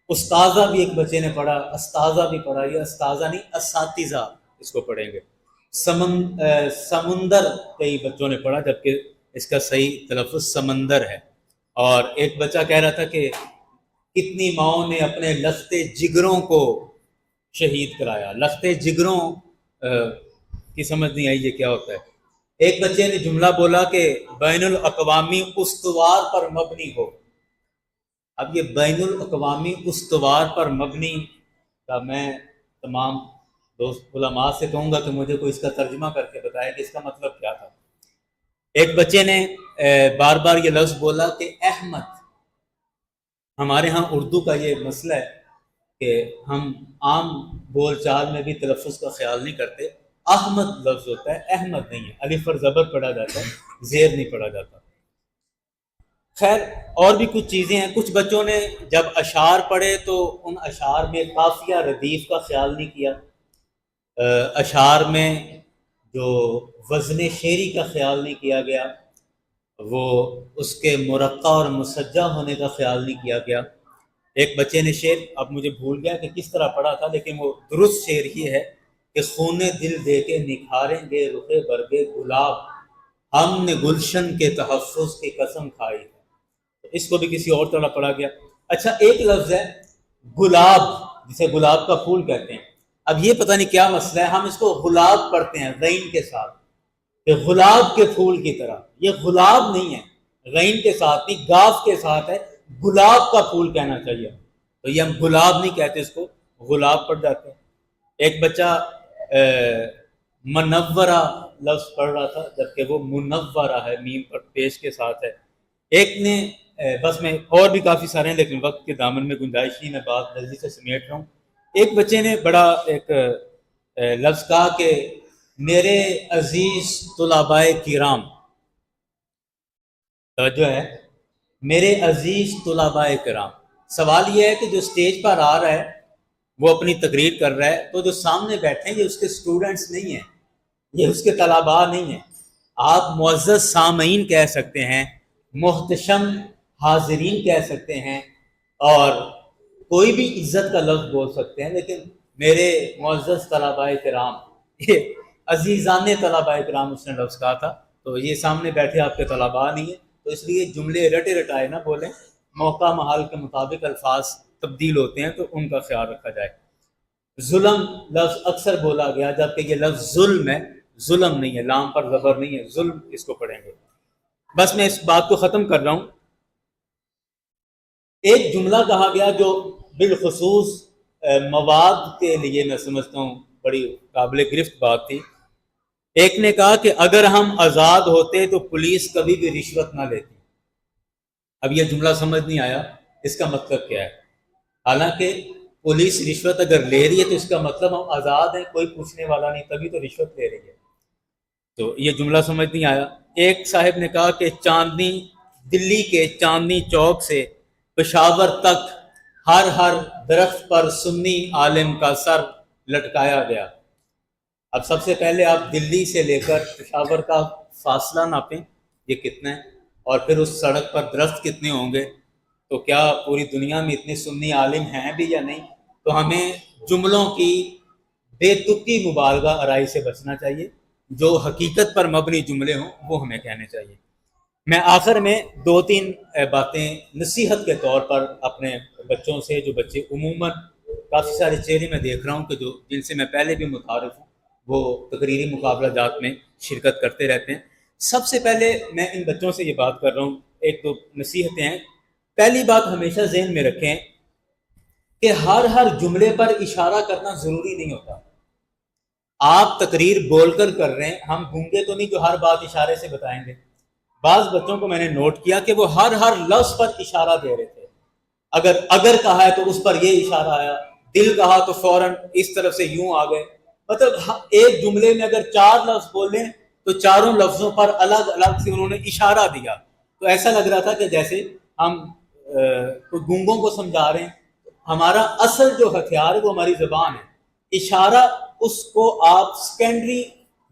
استاذہ بھی ایک بچے نے پڑھا، استاذہ بھی پڑھا، یہ استاذہ نہیں اساتذہ اس کو پڑھیں گے۔ سمندر کئی بچوں نے پڑھا، جبکہ اس کا صحیح تلفظ سمندر ہے۔ اور ایک بچہ کہہ رہا تھا کہ کتنی ماؤں نے اپنے لختے جگروں کو شہید کرایا۔ لختے جگروں کی سمجھ نہیں آئی یہ کیا ہوتا ہے۔ ایک بچے نے جملہ بولا کہ بین الاقوامی استوار پر مبنی ہو۔ اب یہ بین الاقوامی استوار پر مبنی کا میں تمام دوست علماء سے کہوں گا کہ مجھے کوئی اس کا ترجمہ کر کے بتائے کہ اس کا مطلب کیا تھا۔ ایک بچے نے بار بار یہ لفظ بولا کہ احمد۔ ہمارے ہاں اردو کا یہ مسئلہ ہے کہ ہم عام بول چال میں بھی تلفظ کا خیال نہیں کرتے، احمد لفظ ہوتا ہے، احمد نہیں ہے، الف پر زبر پڑھا جاتا ہے، زیر نہیں پڑھا جاتا۔ خیر اور بھی کچھ چیزیں ہیں۔ کچھ بچوں نے جب اشعار پڑھے تو ان اشعار میں قافیہ ردیف کا خیال نہیں کیا، اشعار میں جو وزن شعری کا خیال نہیں کیا گیا، وہ اس کے مرقع اور مسجع ہونے کا خیال نہیں کیا گیا۔ ایک بچے نے شعر، اب مجھے بھول گیا کہ کس طرح پڑھا تھا، لیکن وہ درست شعر ہی ہے کہ خون دل دے کے نکھاریں گے رخ برگ گلاب، ہم نے گلشن کے تحفظ کی قسم کھائی ہے۔ اس کو بھی کسی اور طرح پڑھا گیا۔ اچھا ایک لفظ ہے گلاب، جسے گلاب کا پھول کہتے ہیں۔ اب یہ پتہ نہیں کیا مسئلہ ہے، ہم اس کو گلاب پڑھتے ہیں غین کے ساتھ، کہ گلاب کے پھول کی طرح۔ یہ گلاب نہیں ہے، غین کے ساتھ نہیں، گاف کے ساتھ ہے، گلاب کا پھول کہنا چاہیے۔ تو یہ ہم گلاب نہیں کہتے، اس کو گلاب پڑھ جاتے ہیں۔ ایک بچہ منورہ لفظ پڑھ رہا تھا، جبکہ وہ منورہ ہے، میم پر پیش کے ساتھ ہے۔ ایک نے بس میں اور بھی کافی سارے ہیں لیکن وقت کے دامن میں گنجائش نہیں، میں بات جلدی سے سمیٹ رہا ہوں۔ ایک بچے نے بڑا ایک لفظ کہا کہ میرے عزیز طلباء کرام، توجہ ہے، میرے عزیز طلباء کرام۔ سوال یہ ہے کہ جو سٹیج پر آ رہا ہے وہ اپنی تقریر کر رہا ہے، تو جو سامنے بیٹھے ہیں یہ اس کے سٹوڈنٹس نہیں ہیں، یہ اس کے طلباء نہیں ہیں۔ آپ معزز سامعین کہہ سکتے ہیں، محتشم حاضرین کہہ سکتے ہیں، اور کوئی بھی عزت کا لفظ بول سکتے ہیں، لیکن میرے معزز طلباء کرام، یہ عزیزان طلباء کرام اس نے لفظ کہا تھا، تو یہ سامنے بیٹھے آپ کے طلباء نہیں ہیں، تو اس لیے جملے رٹے رٹائے نہ بولیں، موقع محال کے مطابق الفاظ تبدیل ہوتے ہیں تو ان کا خیال رکھا جائے۔ ظلم لفظ اکثر بولا گیا، جبکہ یہ لفظ ظلم ہے، ظلم نہیں ہے، لام پر زبر نہیں ہے، ظلم اس کو پڑھیں گے۔ بس میں اس بات کو ختم کر رہا ہوں۔ ایک جملہ کہا گیا جو بالخصوص مواد کے لیے میں سمجھتا ہوں بڑی قابل گرفت بات تھی۔ ایک نے کہا کہ اگر ہم آزاد ہوتے تو پولیس کبھی بھی رشوت نہ لیتی۔ اب یہ جملہ سمجھ نہیں آیا اس کا مطلب کیا ہے؟ حالانکہ پولیس رشوت اگر لے رہی ہے تو اس کا مطلب ہم آزاد ہیں، کوئی پوچھنے والا نہیں، تبھی تو رشوت لے رہی ہے۔ تو یہ جملہ سمجھ نہیں آیا۔ ایک صاحب نے کہا کہ دلی کے چاندنی چوک سے پشاور تک ہر درخت پر سنی عالم کا سر لٹکایا گیا۔ اب سب سے پہلے آپ دلی سے لے کر پشاور کا فاصلہ ناپیں، یہ کتنا ہے، اور پھر اس سڑک پر درخت کتنے ہوں گے، تو کیا پوری دنیا میں اتنے سنی عالم ہیں بھی یا نہیں؟ تو ہمیں جملوں کی بے تکی مبالغہ آرائی سے بچنا چاہیے، جو حقیقت پر مبنی جملے ہوں وہ ہمیں کہنے چاہیے۔ میں آخر میں 2-3 باتیں نصیحت کے طور پر اپنے بچوں سے، جو بچے عموماً کافی سارے چہرے میں دیکھ رہا ہوں کہ جن سے میں پہلے بھی متعارف ہوں، وہ تقریری مقابلہ جات میں شرکت کرتے رہتے ہیں۔ سب سے پہلے میں ان بچوں سے یہ بات کر رہا ہوں، 1-2 نصیحتیں ہیں۔ پہلی بات ہمیشہ ذہن میں رکھیں کہ ہر جملے پر اشارہ کرنا ضروری نہیں ہوتا۔ آپ تقریر بول کر رہے ہیں، ہم گونگے تو نہیں جو ہر بات اشارے سے بتائیں گے۔ بعض بچوں کو میں نے نوٹ کیا کہ وہ ہر لفظ پر اشارہ دے رہے تھے۔ اگر کہا ہے تو اس پر یہ اشارہ آیا، دل کہا تو فوراً اس طرف سے یوں آ گئے۔ مطلب ایک جملے میں اگر 4 لفظ بولیں تو چاروں لفظوں پر الگ الگ سے انہوں نے اشارہ دیا، تو ایسا لگ رہا تھا کہ جیسے ہم گونگوں کو سمجھا رہے ہیں۔ ہمارا اصل جو ہتھیار ہے وہ ہماری زبان ہے۔ اشارہ اس کو آپ سیکنڈری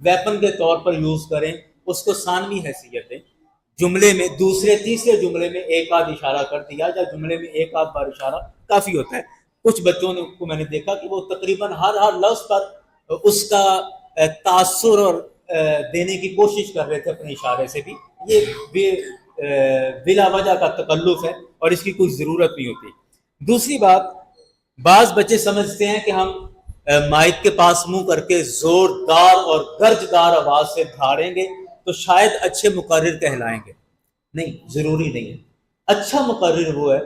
ویپن کے طور پر یوز کریں، اس کو ثانوی حیثیت دیں۔ جملے میں دوسرے تیسرے جملے میں ایک آدھ اشارہ کر دیا، یا جملے میں ایک آدھ بار اشارہ کافی ہوتا ہے۔ کچھ بچوں کو میں نے دیکھا کہ وہ تقریباً ہر لفظ پر اس کا تاثر اور دینے کی کوشش کر رہے تھے اپنے اشارے سے بھی۔ یہ بلا وجہ کا تکلف ہے اور اس کی کوئی ضرورت نہیں ہوتی۔ دوسری بات، بعض بچے سمجھتے ہیں کہ ہم مائک کے پاس منہ کر کے زوردار اور گرجدار آواز سے دھاڑیں گے تو شاید اچھے مقرر کہلائیں گے۔ نہیں، ضروری نہیں ہے۔ اچھا مقرر وہ ہے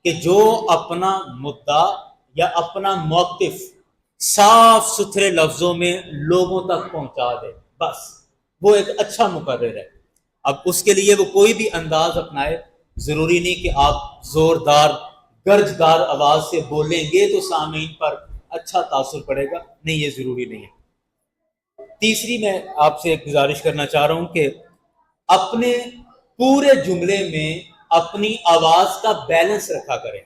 کہ جو اپنا مدعا یا اپنا موقف صاف ستھرے لفظوں میں لوگوں تک پہنچا دے، بس وہ ایک اچھا مقرر ہے۔ اب اس کے لیے وہ کوئی بھی انداز اپنائے، ضروری نہیں کہ آپ زوردار گرجدار آواز سے بولیں گے تو سامعین پر اچھا تاثر پڑے گا، نہیں، یہ ضروری نہیں ہے۔ تیسری میں آپ سے ایک گزارش کرنا چاہ رہا ہوں کہ اپنے پورے جملے میں اپنی آواز کا بیلنس رکھا کریں۔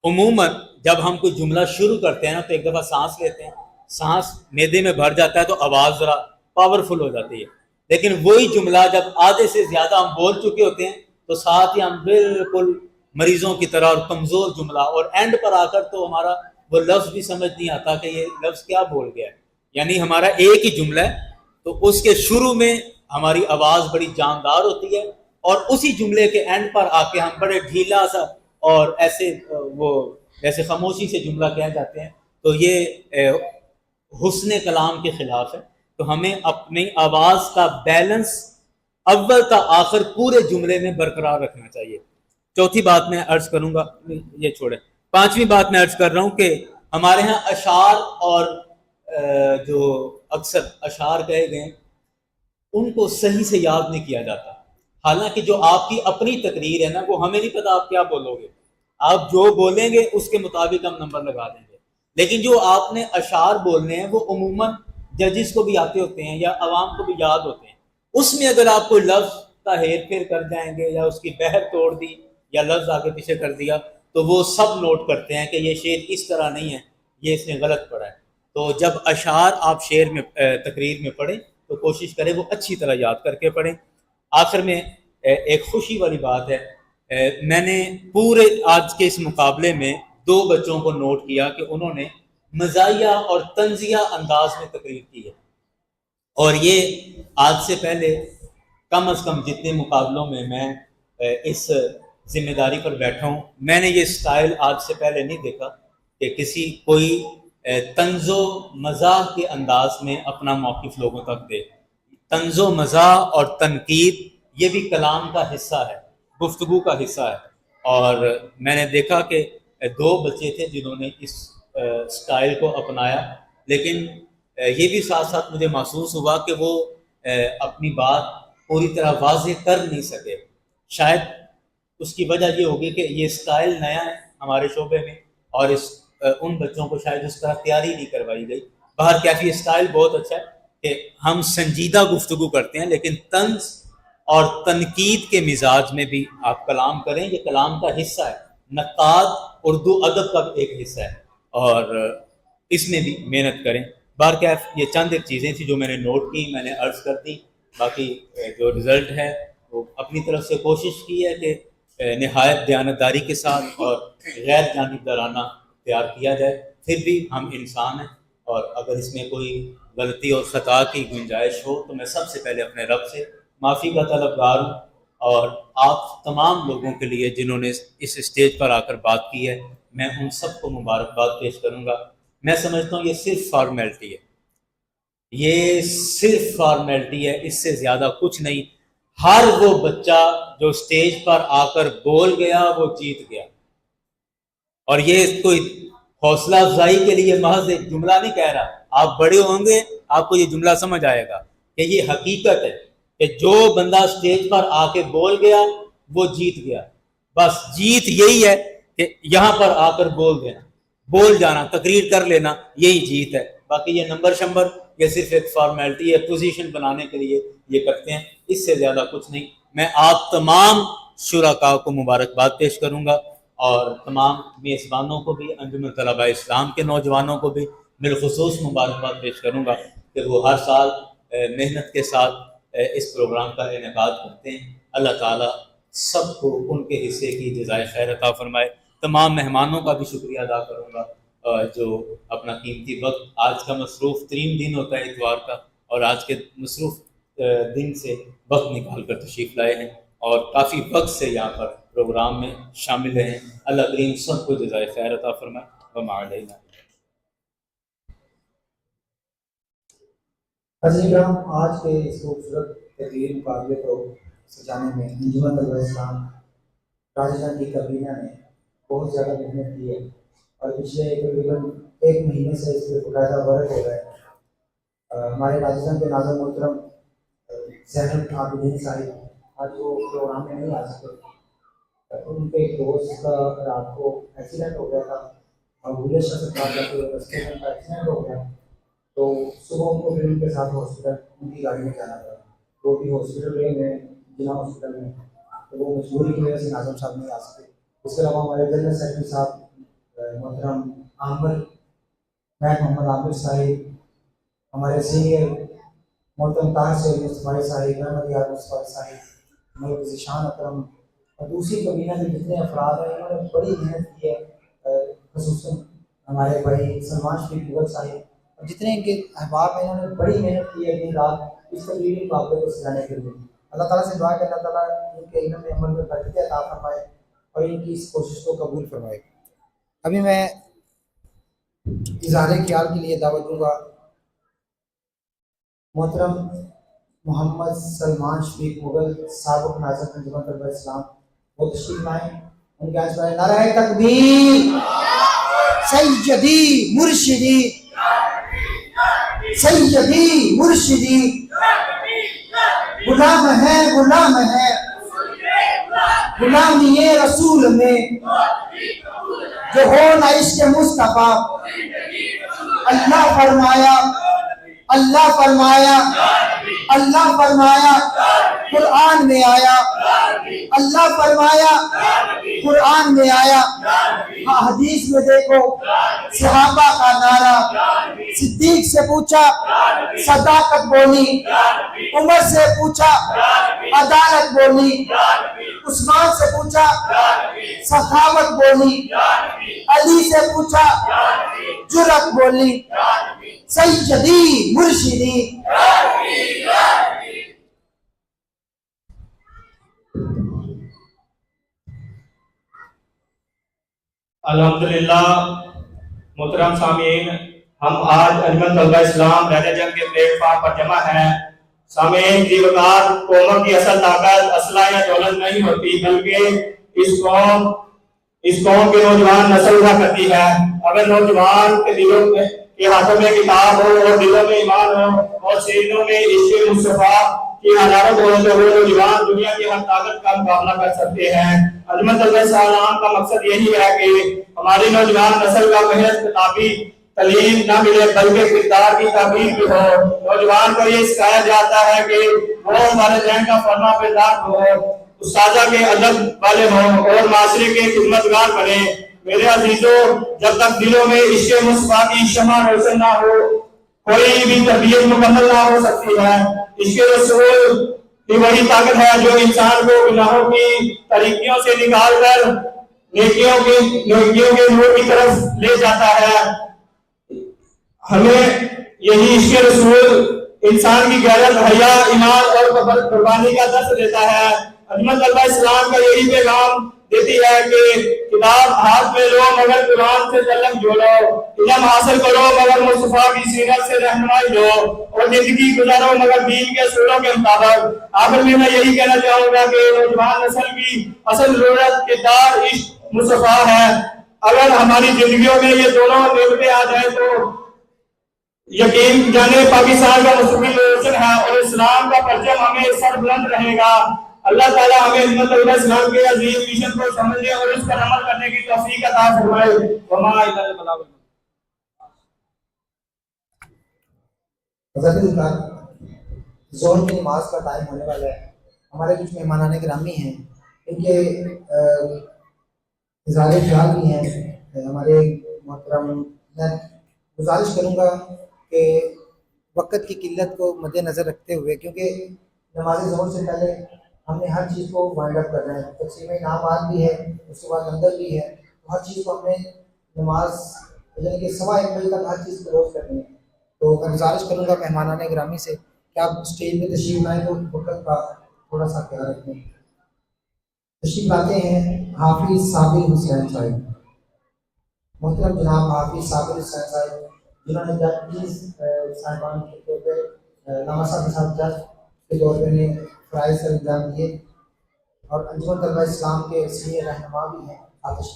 عموماً جب ہم کوئی جملہ شروع کرتے ہیں نا تو ایک دفعہ سانس لیتے ہیں، سانس معدے میں بھر جاتا ہے تو آواز ذرا پاورفل ہو جاتی ہے، لیکن وہی جملہ جب آدھے سے زیادہ ہم بول چکے ہوتے ہیں تو ساتھ ہی ہم بالکل مریضوں کی طرح اور کمزور جملہ، اور اینڈ پر آ کر تو ہمارا وہ لفظ بھی سمجھ نہیں آتا کہ یہ لفظ کیا بول گیا ہے۔ یعنی ہمارا ایک ہی جملہ ہے تو اس کے شروع میں ہماری آواز بڑی جاندار ہوتی ہے، اور اسی جملے کے اینڈ پر آ کے ہم بڑے ڈھیلا سا اور ایسے وہ جیسے خاموشی سے جملہ کہہ جاتے ہیں، تو یہ حسن کلام کے خلاف ہے۔ تو ہمیں اپنی آواز کا بیلنس اول تا آخر پورے جملے میں برقرار رکھنا چاہیے۔ چوتھی بات میں عرض کروں گا، یہ چھوڑے، پانچویں بات میں عرض کر رہا ہوں کہ ہمارے ہاں اشعار اور جو اکثر اشعار کہے گئے ان کو صحیح سے یاد نہیں کیا جاتا۔ حالانکہ جو آپ کی اپنی تقریر ہے نا، وہ ہمیں نہیں پتا آپ کیا بولو گے، آپ جو بولیں گے اس کے مطابق ہم نمبر لگا دیں گے، لیکن جو آپ نے اشعار بولنے ہیں وہ عموماً ججز کو بھی آتے ہوتے ہیں یا عوام کو بھی یاد ہوتے ہیں۔ اس میں اگر آپ کوئی لفظ کا ہیر پھیر کر جائیں گے یا اس کی بحر توڑ دی یا لفظ آگے پیچھے کر دیا تو وہ سب نوٹ کرتے ہیں کہ یہ شعر اس طرح نہیں ہے، یہ اس نے غلط پڑھا ہے۔ تو جب اشعار آپ شعر میں تقریر میں پڑھیں تو کوشش کریں وہ اچھی طرح یاد کر کے پڑھیں۔ آخر میں ایک خوشی والی بات ہے، میں نے پورے آج کے اس مقابلے میں 2 بچوں کو نوٹ کیا کہ انہوں نے مزاحیہ اور طنزیہ انداز میں تقریر کی ہے، اور یہ آج سے پہلے کم از کم جتنے مقابلوں میں اس ذمہ داری پر بیٹھا ہوں، میں نے یہ سٹائل آج سے پہلے نہیں دیکھا کہ کوئی طنز و مزاح کے انداز میں اپنا موقف لوگوں تک دے. طنز و مزاح اور تنقید یہ بھی کلام کا حصہ ہے، گفتگو کا حصہ ہے. اور میں نے دیکھا کہ 2 بچے تھے جنہوں نے اس سٹائل کو اپنایا، لیکن یہ بھی ساتھ ساتھ مجھے محسوس ہوا کہ وہ اپنی بات پوری طرح واضح کر نہیں سکے. شاید اس کی وجہ یہ ہوگی کہ یہ سٹائل نیا ہے ہمارے شعبے میں، اور ان بچوں کو شاید اس طرح تیاری نہیں کروائی گئی. باہر کیفی یہ سٹائل بہت اچھا ہے کہ ہم سنجیدہ گفتگو کرتے ہیں، لیکن طنز اور تنقید کے مزاج میں بھی آپ کلام کریں، یہ کلام کا حصہ ہے. نقاد اردو ادب کا ایک حصہ ہے اور اس میں بھی محنت کریں. بہرکیف یہ چند ایک چیزیں تھیں جو میں نے نوٹ کی، میں نے عرض کر دی. باقی جو رزلٹ ہے وہ اپنی طرف سے کوشش کی ہے کہ نہایت دیانتداری کے ساتھ اور غیر جانبدارانہ تیار کیا جائے. پھر بھی ہم انسان ہیں، اور اگر اس میں کوئی غلطی اور خطا کی گنجائش ہو تو میں سب سے پہلے اپنے رب سے معافی کا طلبگار ہوں. اور آپ تمام لوگوں کے لیے جنہوں نے اس اسٹیج پر آ کر بات کی ہے، میں ان سب کو مبارکباد پیش کروں گا. میں سمجھتا ہوں یہ صرف فارمیلٹی ہے، یہ صرف فارمیلٹی ہے، اس سے زیادہ کچھ نہیں. ہر وہ بچہ جو اسٹیج پر آ کر بول گیا وہ جیت گیا. اور یہ کوئی حوصلہ افزائی کے لیے محض ایک جملہ نہیں کہہ رہا. آپ بڑے ہوں گے آپ کو یہ جملہ سمجھ آئے گا کہ یہ حقیقت ہے کہ جو بندہ اسٹیج پر آ کے بول گیا وہ جیت گیا. بس جیت یہی ہے کہ یہاں پر آ کر بول دینا، بول جانا، تقریر کر لینا، یہی جیت ہے. باقی یہ نمبر شمبر یہ صرف ایک فارمیلٹی ہے، پوزیشن بنانے کے لیے یہ کرتے ہیں، اس سے زیادہ کچھ نہیں. میں آپ تمام شرکاء کو مبارکباد پیش کروں گا، اور تمام میزبانوں کو بھی، انجمن طلباء اسلام کے نوجوانوں کو بھی بالخصوص مبارکباد پیش کروں گا کہ وہ ہر سال محنت کے ساتھ اس پروگرام کا انعقاد کرتے ہیں. اللہ تعالیٰ سب کو ان کے حصے کی جزائے خیر عطا فرمائے. تمام مہمانوں کا بھی شکریہ ادا کروں گا جو اپنا قیمتی وقت، آج کا مصروف ترین دن ہوتا ہے اتوار کا، اور آج کے مصروف دن سے وقت نکال کر تشریف لائے ہیں اور کافی وقت سے یہاں پر پروگرام میں شامل ہیں. اللہ کریم سب کو جزائے خیر عطا فرمائے. وما علینا. حضرت کرام، آج کے اس خوبصورت تقریر مقابلے کو سجانے میں انجمن طلباء اسلام راجستھان کی کابینہ نے بہت زیادہ محنت کی ہے، اور پچھلے تقریباً 1 مہینے سے اس پہ باقاعدہ ورک ہو رہا ہے. ہمارے راجستھان کے ناظر محترم زین العابدین صاحب آج وہ پروگرام میں نہیں آ سکتے. ان کے ایک دوست کا رات کو ایکسیڈنٹ ہو گیا تھا، اور بلے شخص کا ایکسیڈنٹ ہو گیا، تو صبح ان کو پھر ان کے ساتھ ہاسپٹل ان کی گاڑی میں جانا پڑا. وہ بھی ہاسپٹل گئے میں جنا ہاسپٹل میں، تو وہ مجبوری کی وجہ سے ناظم صاحب نہیں آ سکتے. اس کے علاوہ ہمارے جنرل سیکرٹری صاحب محترم عامر محمد عامر صاحب، ہمارے سینئر محترم طاہر سے مصطفی صاحب، محمد یار مصطفی صاحب، ملک ذیشان اکرم، اور دوسری کابینہ کے جتنے افراد ہیں انہوں نے بڑی محنت کی ہے. خصوصاً ہمارے بھائی سلمان شریف مغل صاحب اور جتنے ان کے احباب ہیں، انہوں نے بڑی محنت کی ہے دن رات اس تقریری مقابلے کو سجانے کے لیے. اللہ تعالیٰ سے دعا کہ اللہ تعالیٰ ان کے علم عمل میں برکت عطا فرمائے اور ان کی اس کوشش کو قبول فرمائے. ابھی میں اظہار خیال کے لیے دعوت دوں گا محترم محمد سلمان شفیق مغل، سابق ناظر انجمن طلباء اسلام، وہ تشریف لائیں. ان کے آج پر نعرہ تکبیر، سیدی مرشدی، سیدی مرشدی، غلام ہے غلام ہے غلامی رسول میں، جو ہو نہ عشق مصطفیٰ. اللہ فرمایا، اللہ فرمایا، اللہ فرمایا قرآن میں آیا، اللہ فرمایا قرآن میں آیا. حدیث میں دیکھو صحابہ کا نعرہ، صدیق سے پوچھا صداقت بولی، عمر سے پوچھا عدالت بولی، عثمان سے پوچھا سخاوت بولی، علی سے پوچھا جرأت بولی. سیدی مرشدی. الحمدللہ. محترم سامعین، ہم آج انجمن طلبہ اسلام رہنے جنگ کے پلیٹ فارم پر جمع ہیں۔ سامعین، جی وقار قوموں کی اصل طاقت اسلحہ یا دولت نہیں ہوتی، بلکہ اس قوم کے نوجوان نسل ہوا کرتی ہے۔ اگر نوجوان کے دلوں کے ہاتھوں میں کتاب ہو اور دلوں میں ایمان ہو اور سینوں میں عشق مصطفیٰ کی حرارت ہو تو وہ نوجوان دنیا کی ہر طاقت کا مقابلہ کر سکتے ہیں۔ انجمن طلبہ اسلام کا مقصد یہی ہے کہ ہماری نوجوان نسل کا محض کتابی تعلیم نہ ملے بلکہ کردار کی تعبیر بھی ہو۔ نوجوان کو یہ سکھایا جاتا ہے کہ وہ ہمارے ذہن کا فرما بردار ہو، استاذہ کے ادب والے ہوں اور معاشرے کے خدمتگار بنے۔ میرے عزیزوں، جب تک دلوں میں عشق مصطفیٰ کی شمع روشن نہ ہو کوئی بھی تربیت مکمل نہ ہو سکتی ہے۔ عشق رسول کی وہی طاقت ہے جو انسان کو گناہوں کی طریقوں سے نکال کر نیکیوں کے نور کی طرف لے جاتا ہے۔ ہمیں یہی عشق رسول انسان کی غیرت، حیا، ایمان اور قربانی کا درس دیتا ہے۔ انجمن طلبہ اسلام کا یہی پیغام دیتی ہے کہ کتاب ہاتھ میں لو مگر قرآن سے تعلق جوڑو، علم حاصل کرو مگر مصطفیٰ کی سیرت سے رہنمائی لو اور زندگی گزارو مگر دین کے اصولوں کے مطابق۔ آخر میں یہی کہنا چاہوں گا کہ نوجوان نسل کی اصل ضرورت کردار، عشق مصطفیٰ ہے۔ اگر ہماری زندگیوں میں یہ دونوں نعمتیں آ جائیں تو یقین جانے پاکستان کا مستقبل روشن ہے اور اسلام کا پرچم ہمیں سر بلند رہے گا۔ اللہ تعالیٰ ہمیں انجمن طلبہ اسلام کے عظیم مشن کو سمجھنے اور اس پر عمل کرنے کی توفیق عطا فرمائے۔ وما الا البلاغ۔ ظہر کی نماز کا ٹائم ہونے والا ہے۔ ہمارے کچھ مہمانان گرامی ہیں، ان کے اظہار خیال بھی ہیں ہمارے محترم۔ میں گزارش کروں گا کہ وقت کی قلت کو مد نظر رکھتے ہوئے، کیونکہ نماز ظہر سے پہلے ہم نے ہر چیز کو وائنڈ اپ کرنا ہے، تقسیم انعامات بھی ہے، اس کے بعد لنگر بھی ہے، تو ہر چیز کو ہم نے نماز یعنی کہ 1:15 بجے تک ہر چیز کلوز کرنی ہے۔ تو میں گزارش کروں گا مہمانان گرامی سے کہ آپ اسٹیج میں تشریف لائیں تو وقت کا تھوڑا سا خیال رکھیں۔ تشریف لاتے ہیں حافظ صابر حسین صاحب، محترم جناب حافظ صابر حسین صاحب، جنہوں نے جج صاحبان کے طور پہ علامہ صاحب کے ساتھ جج کے طور پہ نے فرائض سر انجام دیے اور انجمن طلبہ اسلام کے سینئر رہنما بھی ہیں۔ آتش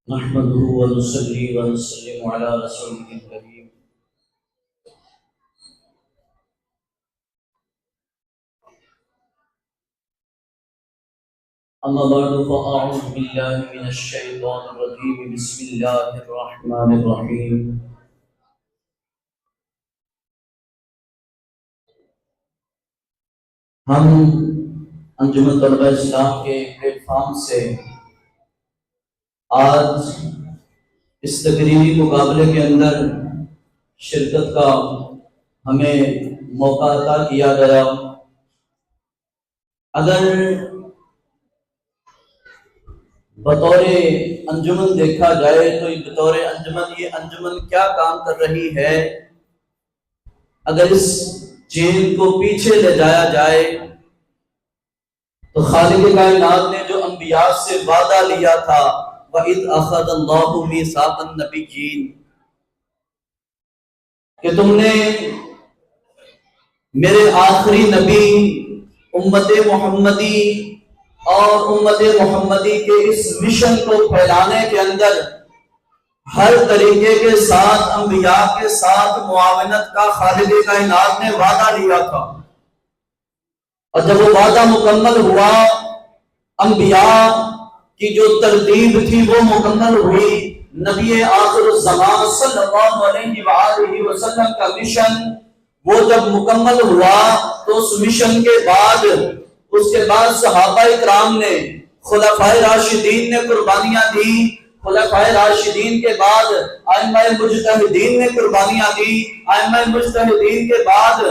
نحمده ونصلي ونسلم على رسوله الكريم أما بعد فأعوذ بالله من الشيطان الرجيم بسم الله الرحمن الرحيم ہم انجمن طلبہ اسلام کے پلیٹ فارم سے آج اس تقریری مقابلے کے اندر شرکت کا ہمیں موقع عطا کیا گیا۔ اگر بطور انجمن دیکھا جائے تو بطور انجمن یہ انجمن کیا کام کر رہی ہے، اگر اس چین کو پیچھے لے جایا جائے تو خالق کائنات نے جو انبیاء سے وعدہ لیا تھا وَإِذْ أَخَذَ اللَّهُ مِيثَاقَ النَّبِيِّينَ کہ تم نے میرے آخری نبی امت محمدی اور امت محمدی کے اس مشن کو پھیلانے کے اندر ہر طریقے کے ساتھ انبیاء کے ساتھ معاونت کا خالق کائنات نے وعدہ لیا تھا، اور جب وہ وعدہ مکمل ہوا، انبیاء کی جو ترتیب تھی وہ مکمل ہوئی، نبی آخر الزمان صلی اللہ علیہ وآلہ وسلم کا مشن وہ جب مکمل ہوا تو اس مشن کے بعد صحابہ اکرام نے، خلفائے راشدین نے قربانیاں دی، خلفائے راشدین کے بعد ائمہ مجتہدین نے قربانیاں دی، ائمہ مجتہدین کے بعد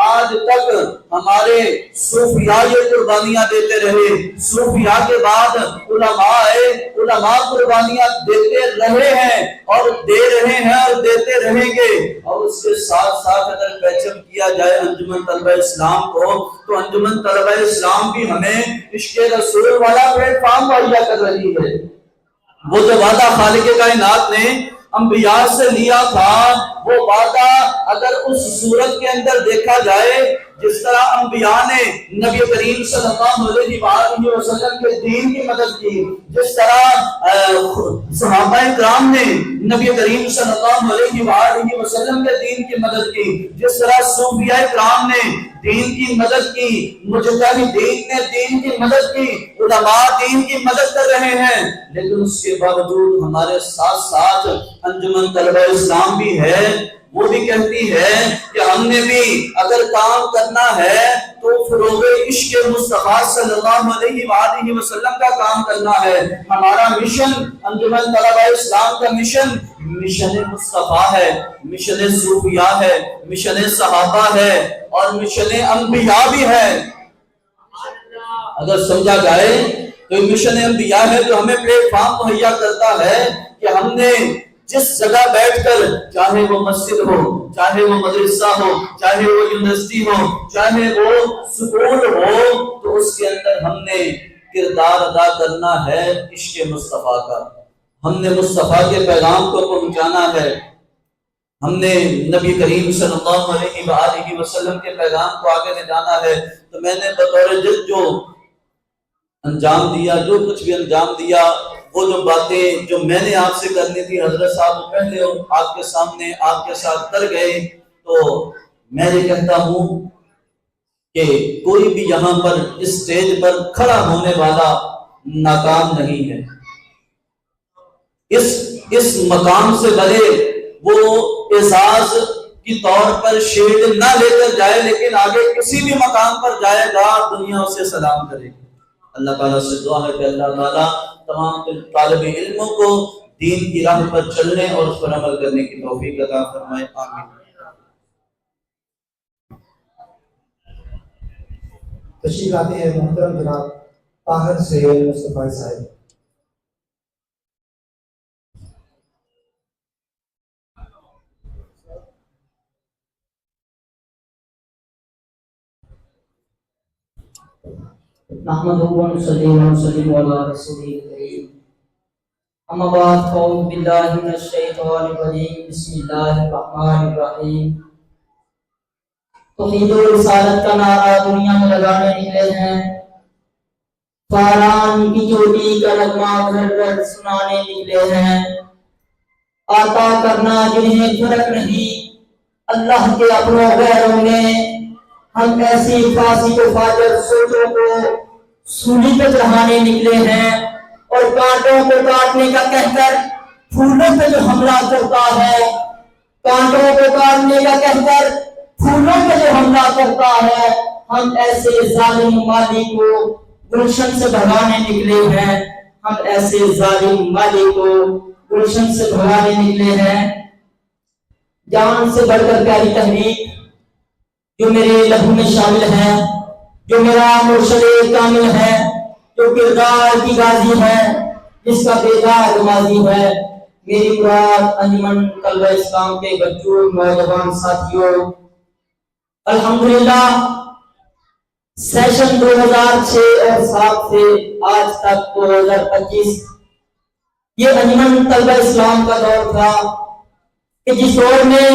آج تک ہمارے صوفیاء یہ قربانیاں دیتے رہے، صوفیاء کے بعد علماء قربانیاں دیتے رہے ہیں اور دے رہے ہیں اور دیتے رہیں گے۔ اور اس کے ساتھ ساتھ اگر پہچان کیا جائے انجمن طلبہ اسلام کو، تو انجمن طلبہ اسلام بھی ہمیں عشق رسول والا پلیٹ فارم مہیا کر رہی ہے۔ وہ جو وعدہ خالق کائنات نے انبیاء سے لیا تھا، وہ وعدہ اگر اس صورت کے اندر دیکھا جائے جس طرح انبیاء نے نبی کریم صلی اللہ علیہ وآلہ وسلم کے دین کی مدد کی، جس طرح صحابہ کرام نے نبی کریم صلی اللہ علیہ وآلہ وسلم کے دین کی مدد کی، جس طرح صوفیاء کرام نے دین کی مدد کی، مجتہدین نے دین کی مدد کی، علماء دین کی مدد کر رہے ہیں، لیکن اس کے باوجود ہمارے ساتھ ساتھ انجمن طلبہ اسلام بھی ہے، وہ بھی کہتی ہے کہ ہم نے بھی اگر کام کرنا ہے تو فروغ عشق مصطفیٰ صلی اللہ علیہ وآلہ وسلم کا کام کرنا ہے۔ ہمارا مشن انجمن طلبہ اسلام کا مشن مصطفیٰ ہے، مشن صوفیاء ہے، مشن صحابہ ہے اور مشن انبیاء بھی ہے۔ اگر سمجھا جائے تو مشن انبیاء ہے جو ہمیں پلیٹ فارم مہیا کرتا ہے کہ ہم نے جس جگہ بیٹھ کر، چاہے وہ مسجد ہو، چاہے وہ مدرسہ ہو، چاہے وہ یونیورسٹی ہو، چاہے وہ سکول ہو، تو اس کے اندر ہم نے کردار ادا کرنا ہے عشق مصطفیٰ کا۔ ہم نے مصطفیٰ کے پیغام کو پہنچانا ہے، ہم نے نبی کریم صلی اللہ علیہ وآلہ وسلم کے پیغام کو آگے لے جانا ہے۔ تو میں نے بطور جد جو انجام دیا، جو کچھ بھی انجام دیا، وہ جو باتیں جو میں نے آپ سے کرنی تھی حضرت صاحب پہلے آپ کے سامنے آپ کے ساتھ کر گئے، تو میں یہ کہتا ہوں کہ کوئی بھی یہاں پر اس سٹیج پر کھڑا ہونے والا ناکام نہیں ہے۔ اس مقام سے بھلے وہ اعزاز کی طور پر شیلڈ نہ لے کر جائے، لیکن آگے کسی بھی مقام پر جائے گا دنیا اسے سلام کرے گی۔ اللہ تعالیٰ سے دعا ہے کہ اللہ تعالیٰ تمام طالب علموں کو دین کی راہ پر چلنے اور اس پر عمل کرنے کی توفیق عطا فرمائے، آمین۔ تشریف لاتے ہیں محترم جناب طاہر سید مصطفی صاحب۔ نحمده ونصلي ونسلم على رسوله الكريم اما بعد فاعوذ بالله من الشیطان الرجیم بسم اللہ الرحمن الرحیم۔ توحید و رسالت کا نعرہ دنیا میں لگانے نکلے ہیں، فاران کی چوٹی کا نغمہ گھر گھر سنانے نکلے ہیں، عطا کرنا جنہیں فرق نہیں اللہ کے اپنوں غیروں نے، ہم ایسی فاسق و فاجر سوچوں کو سولی پہ چڑھانے نکلے ہیں، اور کانٹوں کو کاٹنے کا کہہ کر پھولوں پہ جو حملہ کرتا ہے، کانٹوں کو کاٹنے کا کہہ کر پھولوں پہ جو حملہ کرتا ہے، ہم ایسے ظالم مالی کو گلشن سے بھگانے نکلے ہیں، ہم ایسے ظالم مالی کو گلشن سے بھگانے نکلے ہیں۔ جان سے بڑھ کر پیاری تحریک جو میرے لہو میں شامل ہے، جو میرا مرشد کامل ہے، جو کردار کی غازی ہے، جس کا بیدار ماضی ہے، میری مراد انجمن طلبہ اسلام کے بچوں نوجوان ساتھیوں، الحمدللہ سیشن 2006 اور 7 سے آج تک 2025 یہ انجمن طلبہ اسلام کا دور تھا کہ جس دور میں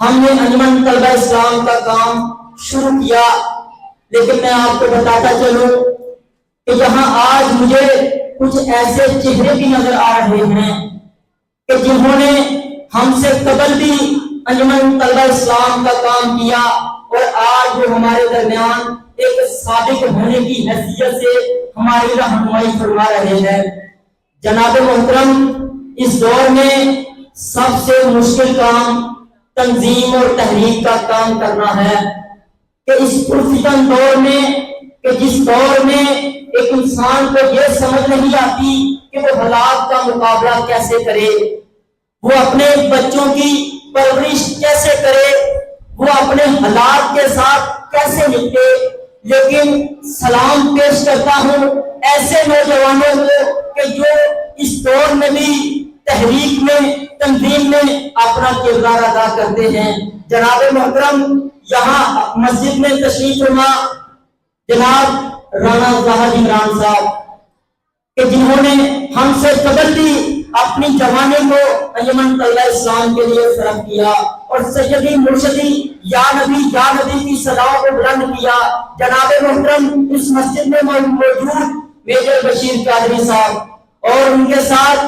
ہم نے انجمن طلبہ اسلام کا کام شروع کیا، لیکن میں آپ کو بتاتا چلوں کہ یہاں آج مجھے کچھ ایسے چہرے بھی نظر آ رہے ہیں کہ جنہوں نے ہم سے قبل بھی انجمن طلبہ اسلام کا کام کیا اور آج وہ ہمارے درمیان ایک صادق ہونے کی حیثیت سے ہماری رہنمائی فرما رہے ہیں۔ جناب محترم، اس دور میں سب سے مشکل کام تنظیم اور تحریک کا کام کرنا ہے کہ اس پرفتن دور میں، کہ جس دور میں ایک انسان کو یہ سمجھ نہیں آتی کہ وہ حالات کا مقابلہ کیسے کرے، وہ اپنے بچوں کی پرورش کیسے کرے، وہ اپنے حالات کے ساتھ کیسے نپٹے۔ لیکن سلام پیش کرتا ہوں ایسے نوجوانوں کو کہ جو اس دور میں بھی تحریک میں، تنظیم میں اپنا کردار ادا کرتے ہیں۔ جناب محترم یہاں مسجد میں تشریف فرما جناب رانا ظاہر عمران صاحب کہ جنہوں نے ہم سے قبل بھی اپنی جوانی کو انجمن طلبہ اسلام کے لیے صرف کیا اور سیدی مرشدی یا نبی کی صداؤں کو بلند کیا۔ جناب محترم اس مسجد میں موجود میجر بشیر قادری صاحب اور ان کے ساتھ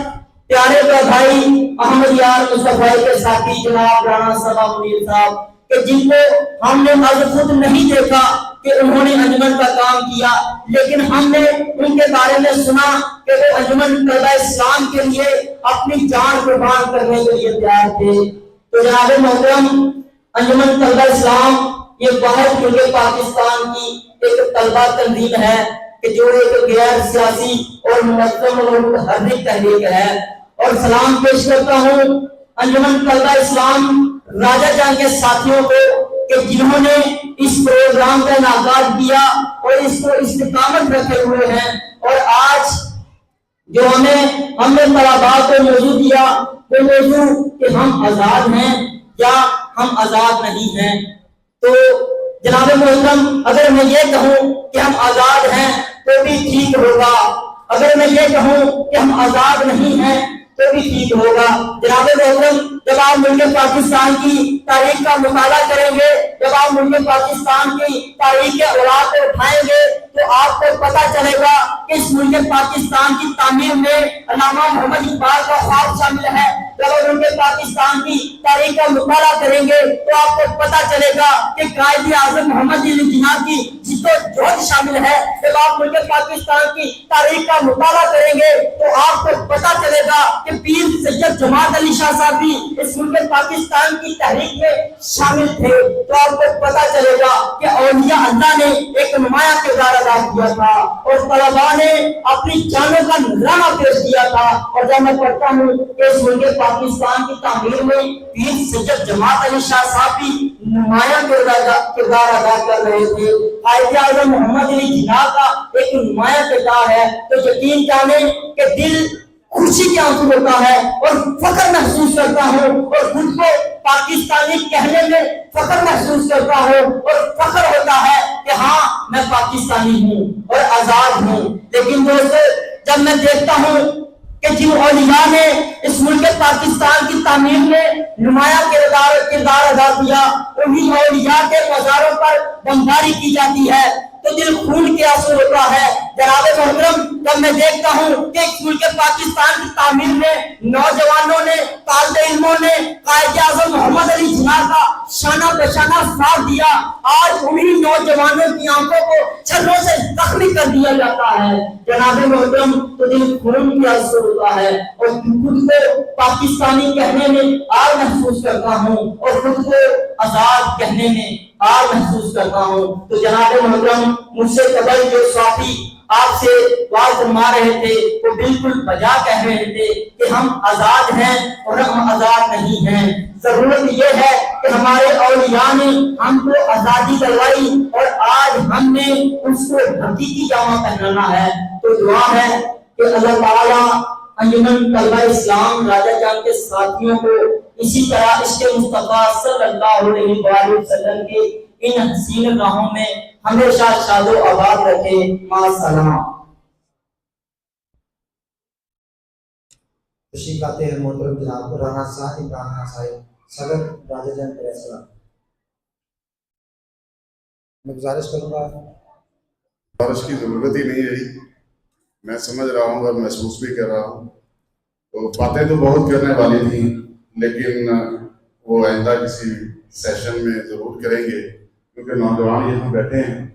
پیارے کا بھائی احمد یار مصطفی کے ساتھی جناب رانا صبا منیر صاحب کہ جن کو ہم نے از خود نہیں دیکھا کہ انہوں نے انجمن کا کام کیا، لیکن ہم نے ان کے بارے میں سنا کہ وہ انجمن طلبہ اسلام کے لیے اپنی جان قربان کرنے کے لیے تیار تھے۔ تو جناب محترم انجمن طلبہ اسلام یہ باہر ملک پاکستان کی ایک طلبہ تنظیم ہے کہ جو ایک غیر سیاسی اور منظم اور متحرک تحریک ہے، اور سلام پیش کرتا ہوں انجمن طلبہ اسلام راجہ جان کے ساتھیوں کو کہ جنہوں نے اس پروگرام کا انعقاد کیا اور اس کو استقامت رکھے ہوئے ہیں، اور آج جو ہم نے طلباء کو موضوع دیا وہ موضوع کہ ہم آزاد ہیں یا ہم آزاد نہیں ہیں۔ تو جناب محترم اگر میں یہ کہوں کہ ہم آزاد ہیں تو بھی ٹھیک ہوگا، اگر میں یہ کہوں کہ ہم آزاد نہیں ہیں تو بھی ٹھیک ہوگا۔ جناب محترم جب آپ ملک پاکستان کی تاریخ کا مطالعہ کریں گے، جب آپ ملک پاکستان کی تاریخ کے اوراق کو اٹھائیں گے تو آپ کو پتہ چلے گا کہ اس ملک پاکستان کی تعمیر میں علامہ محمد اقبال کا خواب شامل ہے۔ جب آپ ملک پاکستان کی تاریخ کا مطالعہ کریں گے تو آپ کو پتہ چلے گا کہ قائد اعظم محمد علی جناح کی جدوجہد شامل ہے۔ جب آپ ملک پاکستان کی تاریخ کا مطالعہ کریں گے تو آپ کو پتہ چلے گا کہ پیر سید جماعت علی شاہ صاحب بھی اس ملک پاکستان کی تحریک میں شامل تھے۔ تو آپ کو پتہ چلے گا کہ اولیاء اللہ نے ایک نمایاں کردار ادا کیا تھا اور طلباء نے اپنی جانوں کا نذرانہ پیش کیا تھا۔ اور جب میں پڑھتا ہوں کہ اس ملک پاکستان کی تعمیر میں پیر سید جماعت علی شاہ صاحب بھی نمایاں کردار ادا کر رہے تھے، قائد اعظم محمد علی جناح کا ایک نمایاں کردار ہے، تو یقین جانیں کہ دل خوشی کے آنسو ہوتا ہے اور فخر محسوس کرتا ہوں اور خود کو پاکستانی کہنے میں فخر محسوس کرتا ہوں اور فخر ہوتا ہے کہ ہاں میں پاکستانی ہوں اور آزاد ہوں۔ لیکن دوستو جب میں دیکھتا ہوں کہ جن اولیاء نے اس ملک پاکستان کی تعمیر میں نمایاں کردار ادا کیا، انہی اولیاء کے مزاروں پر بمباری کی جاتی ہے تو دل خون کے آنسو ہوتا ہے۔ جناب محترم جب میں دیکھتا ہوں کہ اس ملک پاکستان کی تعمیر میں نوجوانوں نے، طالب علموں نے قائد اعظم محمد علی جناح کا شانہ بشانہ ساتھ دیا، آج انہی نوجوانوں کی آنکھوں کو چھروں سے زخمی کر دیا جاتا ہے، جناب محترم تو دل خون کے آنسو ہوتا ہے اور خود کو پاکستانی کہنے میں آر محسوس کرتا ہوں اور خود کو آزاد کہنے میں آر محسوس کرتا ہوں۔ تو جناب محترم مجھ سے قبل جو ساتھی آپ سے بات فرما رہے تھے وہ بالکل بجا کہہ رہے تھے کہ ہم آزاد ہیں اور ہم آزاد نہیں ہیں۔ ضرورت یہ ہے کہ ہمارے اولیاء نے ہم کو آزادی دلوائی اور آج ہم نے اس کو حقیقی جامہ پہنانا ہے۔ تو دعا ہے کہ اللہ تعالیٰ انجمن طلبہ اسلام راجہ جان کے ساتھیوں کو اسی طرح عشق مصطفیٰ صلی اللہ علیہ وآلہ وسلم کے ان حسین راہوں میں ہمیشہ شاد و آباد رکھے۔ مع السلام۔ تشریف لاتے ہیں محترم جناب رانا ظاہر عمران صاحب صدر راجہ جان پریس کلب۔ میں گزارش کروں گا، بارش کی ضرورت ہی نہیں رہی، میں سمجھ رہا ہوں اور محسوس بھی کر رہا ہوں۔ تو باتیں تو بہت کرنے والی تھیں لیکن وہ آئندہ کسی سیشن میں ضرور کریں گے، کیونکہ نوجوان یہاں بیٹھے ہیں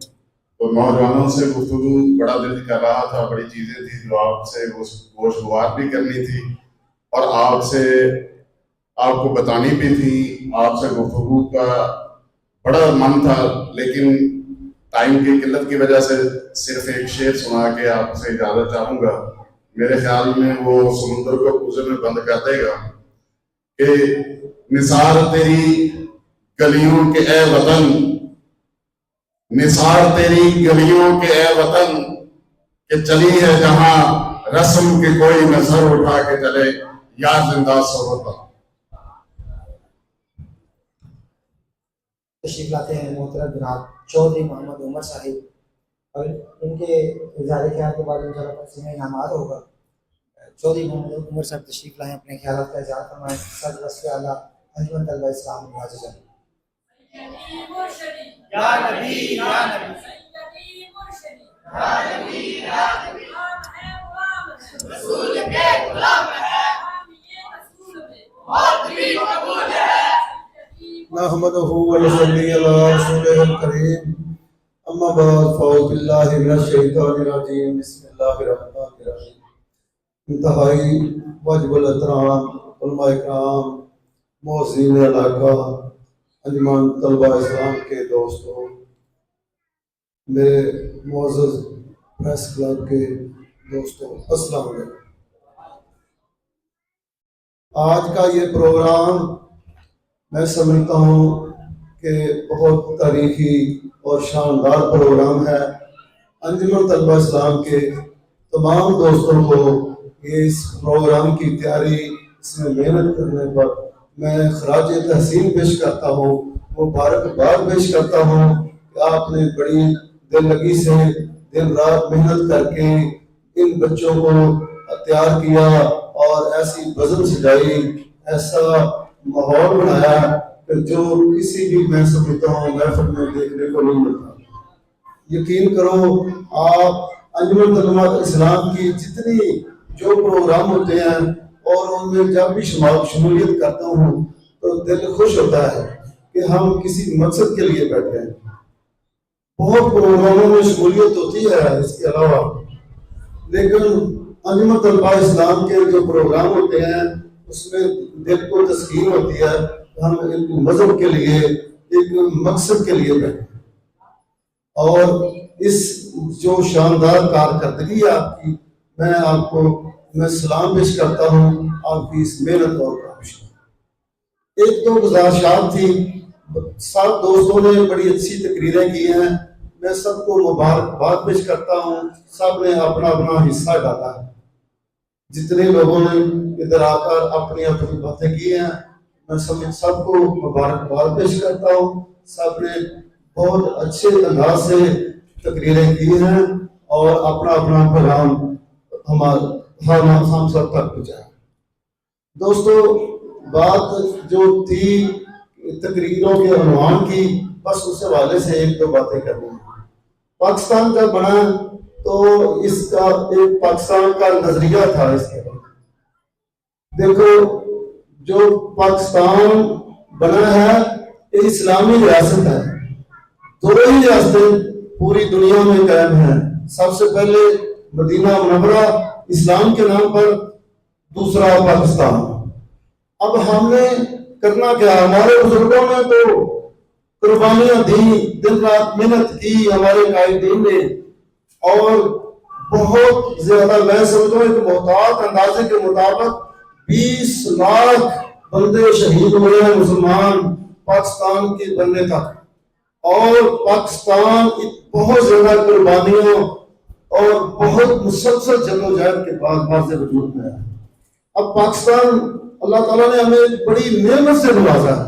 تو نوجوانوں سے گفتگو بڑا دل کر رہا تھا، بڑی چیزیں تھیں جو آپ سے گوشگوار بھی کرنی تھی اور آپ کو بتانی بھی تھی، آپ سے گفتگو کا بڑا من تھا، لیکن ٹائم کی قلت کی وجہ سے صرف ایک شعر سنا کے آپ سے اجازت چاہوں گا میرے خیال میں وہ سمندر کو کوزے میں بند کر دے گا کہ نثار تیری گلیوں کے اے وطن، نثار تیری گلیوں کے اے وطن، کہ چلی ہے جہاں رسم کے کوئی نظر اٹھا کے چلے یا زندہ سہوتا۔ تشریف لاتے ہیں محترم جناب چودھری محمد عمر صاحب، اور ان کے اظہار خیال کے بعد انشاءاللہ تقسیم انعامات ہوگا۔ چودھری محمد عمر صاحب تشریف لائیں، اپنے خیالات کا اظہار فرمائیں۔ سر وصف اعلیٰ انجمن طلبہ اسلام معززاً۔ یا نبی یا نبی رسول کے غلام ہے، موت بھی قبول ہے۔ نحمدہ ونصلی علی رسولہ الکریم، اما بعد فاعوذ باللہ من الشیطان الرجیم، بسم اللہ الرحمن الرحیم۔ انتہائی واجب الاحترام علماء اکرام، موذین علاقہ، انجمن طلبہ اسلام کے دوستوں، میرے معزز پریس کلب کے دوستوں، السلام علیکم۔ آج کا یہ پروگرام میں سمجھتا ہوں کہ بہت تاریخی اور شاندار پروگرام ہے۔ انجمن طلبہ اسلام کے تمام دوستوں کو اس پروگرام کی تیاری، اس میں محنت کرنے پر میں خراج تحسین پیش کرتا ہوں، مبارکباد پیش کرتا ہوں کہ آپ نے بڑی دل لگی سے دن رات محنت کر کے ان بچوں کو تیار کیا اور ایسی بزم سجائی، ایسا ماحول بنایا کہ جو کسی بھی میں سمجھتا ہوں محفل میں دیکھنے کو نہیں ملتا۔ یقین کرو آپ انجمن طلبہ اسلام کی جتنی جو پروگرام ہوتے ہیں اور ان میں جب بھی شمولیت کرتا ہوں تو دل خوش ہوتا ہے کہ ہم کسی مقصد کے لیے بیٹھے ہیں۔ بہت پروگراموں میں شمولیت ہوتی ہے اس کے علاوہ، لیکن انجمن طلبہ اسلام کے جو پروگرام ہوتے ہیں اس میں دل کو تسکین ہوتی ہے کہ ہم ایک مذہب کے لیے، ایک مقصد کے لیے بیٹھے ہیں۔ اور اس جو شاندار کارکردگی ہے آپ کی، میں سلام پیش کرتا ہوں آپ کی اس محنت اور کاوش کو۔ ایک دو گزارشات تھی، سب دوستوں نے بڑی اچھی تقریریں کی ہیں، میں سب کو مبارکباد پیش کرتا ہوں، سب نے اپنا اپنا حصہ ڈالا ہے۔ جتنے لوگوں نے ادھر آ کر اپنی اپنی باتیں کی ہیں، میں سب کو مبارکباد پیش کرتا ہوں۔ سب نے بہت اچھے انداز سے تقریریں کی ہیں اور اپنا اپنا پیغام ہم سب تک پہنچایا۔ دوستو، بات جو تھی تقریروں کے عنوان کی، بس اس حوالے سے ایک دو باتیں کرنی ہیں۔ پاکستان جب بنا تو اس کا ایک پاکستان کا نظریہ تھا اس کے بعد۔ دیکھو جو پاکستان بنا ہے یہ اسلامی ریاست ہے، دو ہی ریاستیں پوری دنیا میں قائم ہیں، سب سے پہلے مدینہ منورہ اسلام کے نام پر، دوسرا پاکستان۔ اب ہم نے کرنا کیا؟ ہمارے بزرگوں نے تو قربانیاں دی، دن رات محنت کی ہمارے قائدین نے، اور بہت زیادہ میں سمجھتا ہوں ایک محتاط اندازے کے مطابق 20 لاکھ بندے شہید ہوئے ہیں مسلمان پاکستان کے بننے تک، اور پاکستان بہت زیادہ قربانیوں اور بہت مسلسل جدوجہد کے بعد واضح وجود میں ہے۔ اب پاکستان اللہ تعالیٰ نے ہمیں بڑی نعمت سے نوازا ہے۔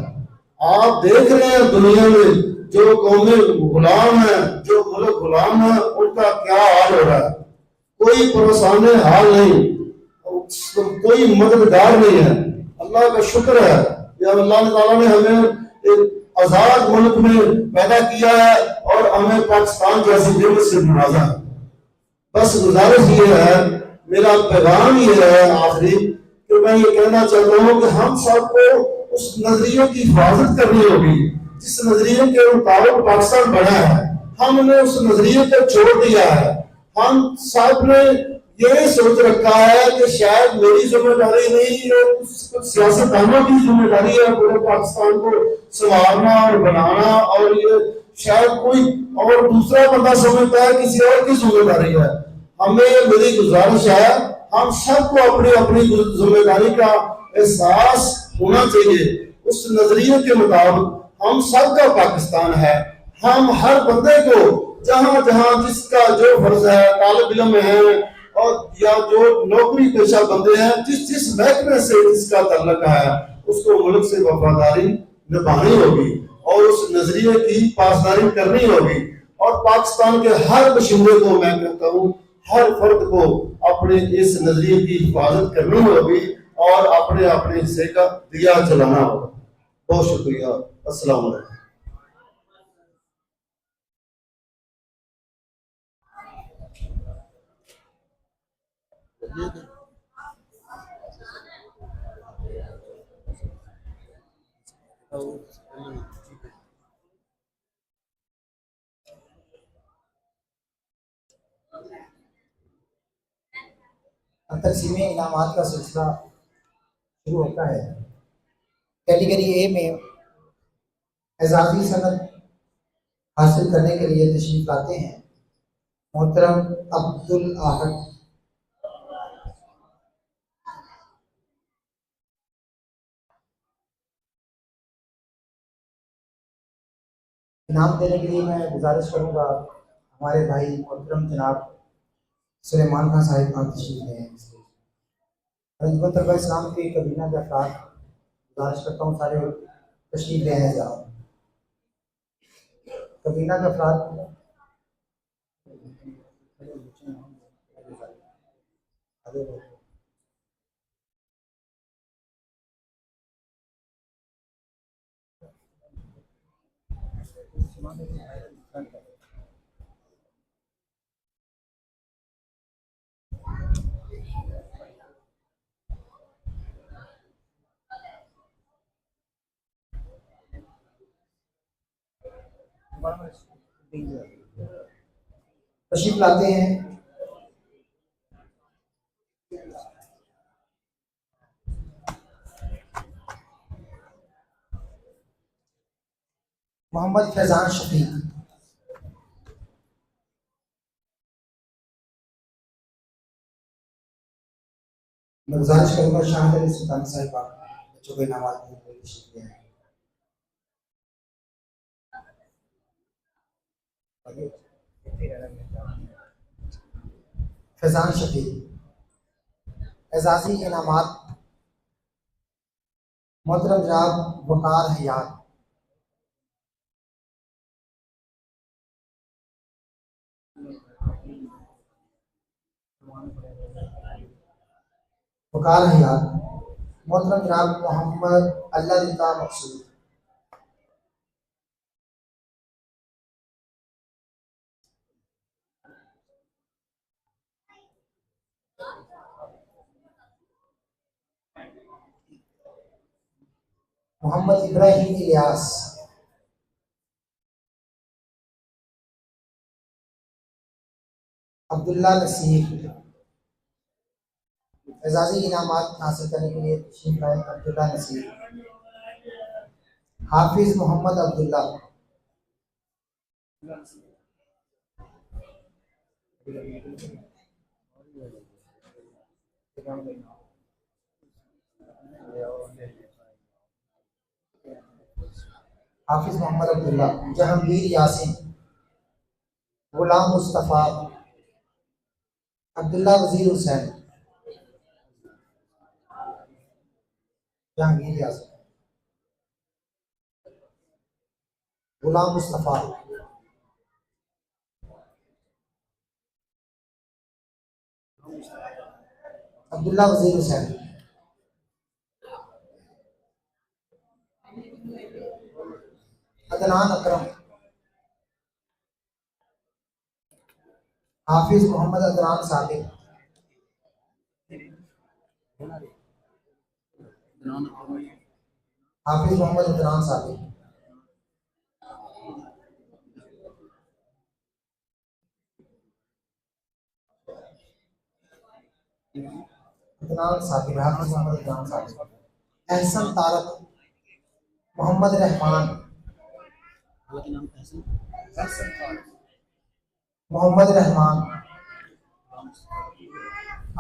آپ دیکھ رہے ہیں دنیا میں جو قومیں غلام ہیں، جو ملک غلام ہیں، ان کا کیا حال ہو رہا ہے۔ کوئی پرسان حال نہیں، کوئی مددگار نہیں ہے۔ اللہ کا شکر ہے کہ اللہ تعالیٰ نے ہمیں ایک آزاد ملک میں پیدا کیا ہے اور ہمیں پاکستان جیسی نعمت سے نوازا ہے۔ بس گزارش یہ ہے، میرا پیغام یہ ہے آخری، کہ میں یہ کہنا چاہتا ہوں کہ ہم سب کو اس نظریے کی حفاظت کرنی ہوگی جس نظریے کے مطابق پاکستان بنا ہے۔ ہم نے اس نظریے کو چھوڑ دیا ہے۔ ہم سب نے یہ سوچ رکھا ہے کہ شاید میری ذمہ داری نہیں، یہ سیاستدانوں کی ذمہ داری ہے پورے پاکستان کو سنوارنا اور بنانا، اور یہ شاید کوئی اور دوسرا بندہ سمجھتا ہے کسی اور کی ذمہ داری ہے۔ ہمیں میری گزارش ہے ہم سب کو اپنی اپنی ذمہ داری کا احساس ہونا چاہیے. اس نظریے کے مطابق ہم سب کا پاکستان ہے. ہم ہر بندے کو جہاں جہاں جس کا جو فرض ہے، طالب علم ہے اور یا جو نوکری پیشہ بندے ہیں، جس جس محکمے سے جس کا تعلق ہے، اس کو ملک سے وفاداری نبھانی ہوگی اور اس نظریے کی پاسداری کرنی ہوگی. اور پاکستان کے ہر باشندے کو میں کہتا ہوں، ہر فرد کو اپنے اس نظریے کی حفاظت کرنی ہوگی اور اپنے اپنے حصے کا دیا جلانا ہوگا. بہت شکریہ. السلام علیکم. تقسیم انعامات کا سلسلہ شروع ہوتا ہے. کیٹیگری اے میں اعزازی سند حاصل کرنے کے لیے تشریف لاتے ہیں محترم عبدالاحد. انعام دینے کے لیے میں گزارش کروں گا ہمارے بھائی محترم جناب سلیمان خان صاحب کا تشریف لے ہیں. انجمن طلبہ اسلام کے کابینہ کے افراد گزارش کرتا ہوں سارے تشریف لے ہیں. جاؤ کابینہ کے افراد تشریف لاتے ہیں. محمد فیضان شفیق. میں گزارش کروں گا شاہد علی سلطان صاحب آپ بچوں کو انعامات دینے کے لیے تشریف لے آئیں. فیضان شفیق. اعزازی انعامات محترم جناب وقار حیات. وقار حیات. محترم جناب محمد اللہ رضا مقصود. محمد ابراہیم الیاس. عبداللہ نصیر. اعزازی انعامات حاصل کرنے کے لیے تشریف لائے عبداللہ نصیر. حافظ محمد عبداللہ. حافظ محمد عبداللہ. جہانگیر یاسین. غلام مصطفیٰ. عبداللہ وزیر حسین. جہانگیر یاسین. غلام مصطفیٰ. عبداللہ وزیر حسین. عدنان اکرم. حافظ محمد عدنان صادق. حافظ محمد عدنان صادق. عدنان صادق. حافظ محمد عدنان صادق. احسن طارق. محمد رحمان. محمد رحمان.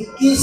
21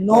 9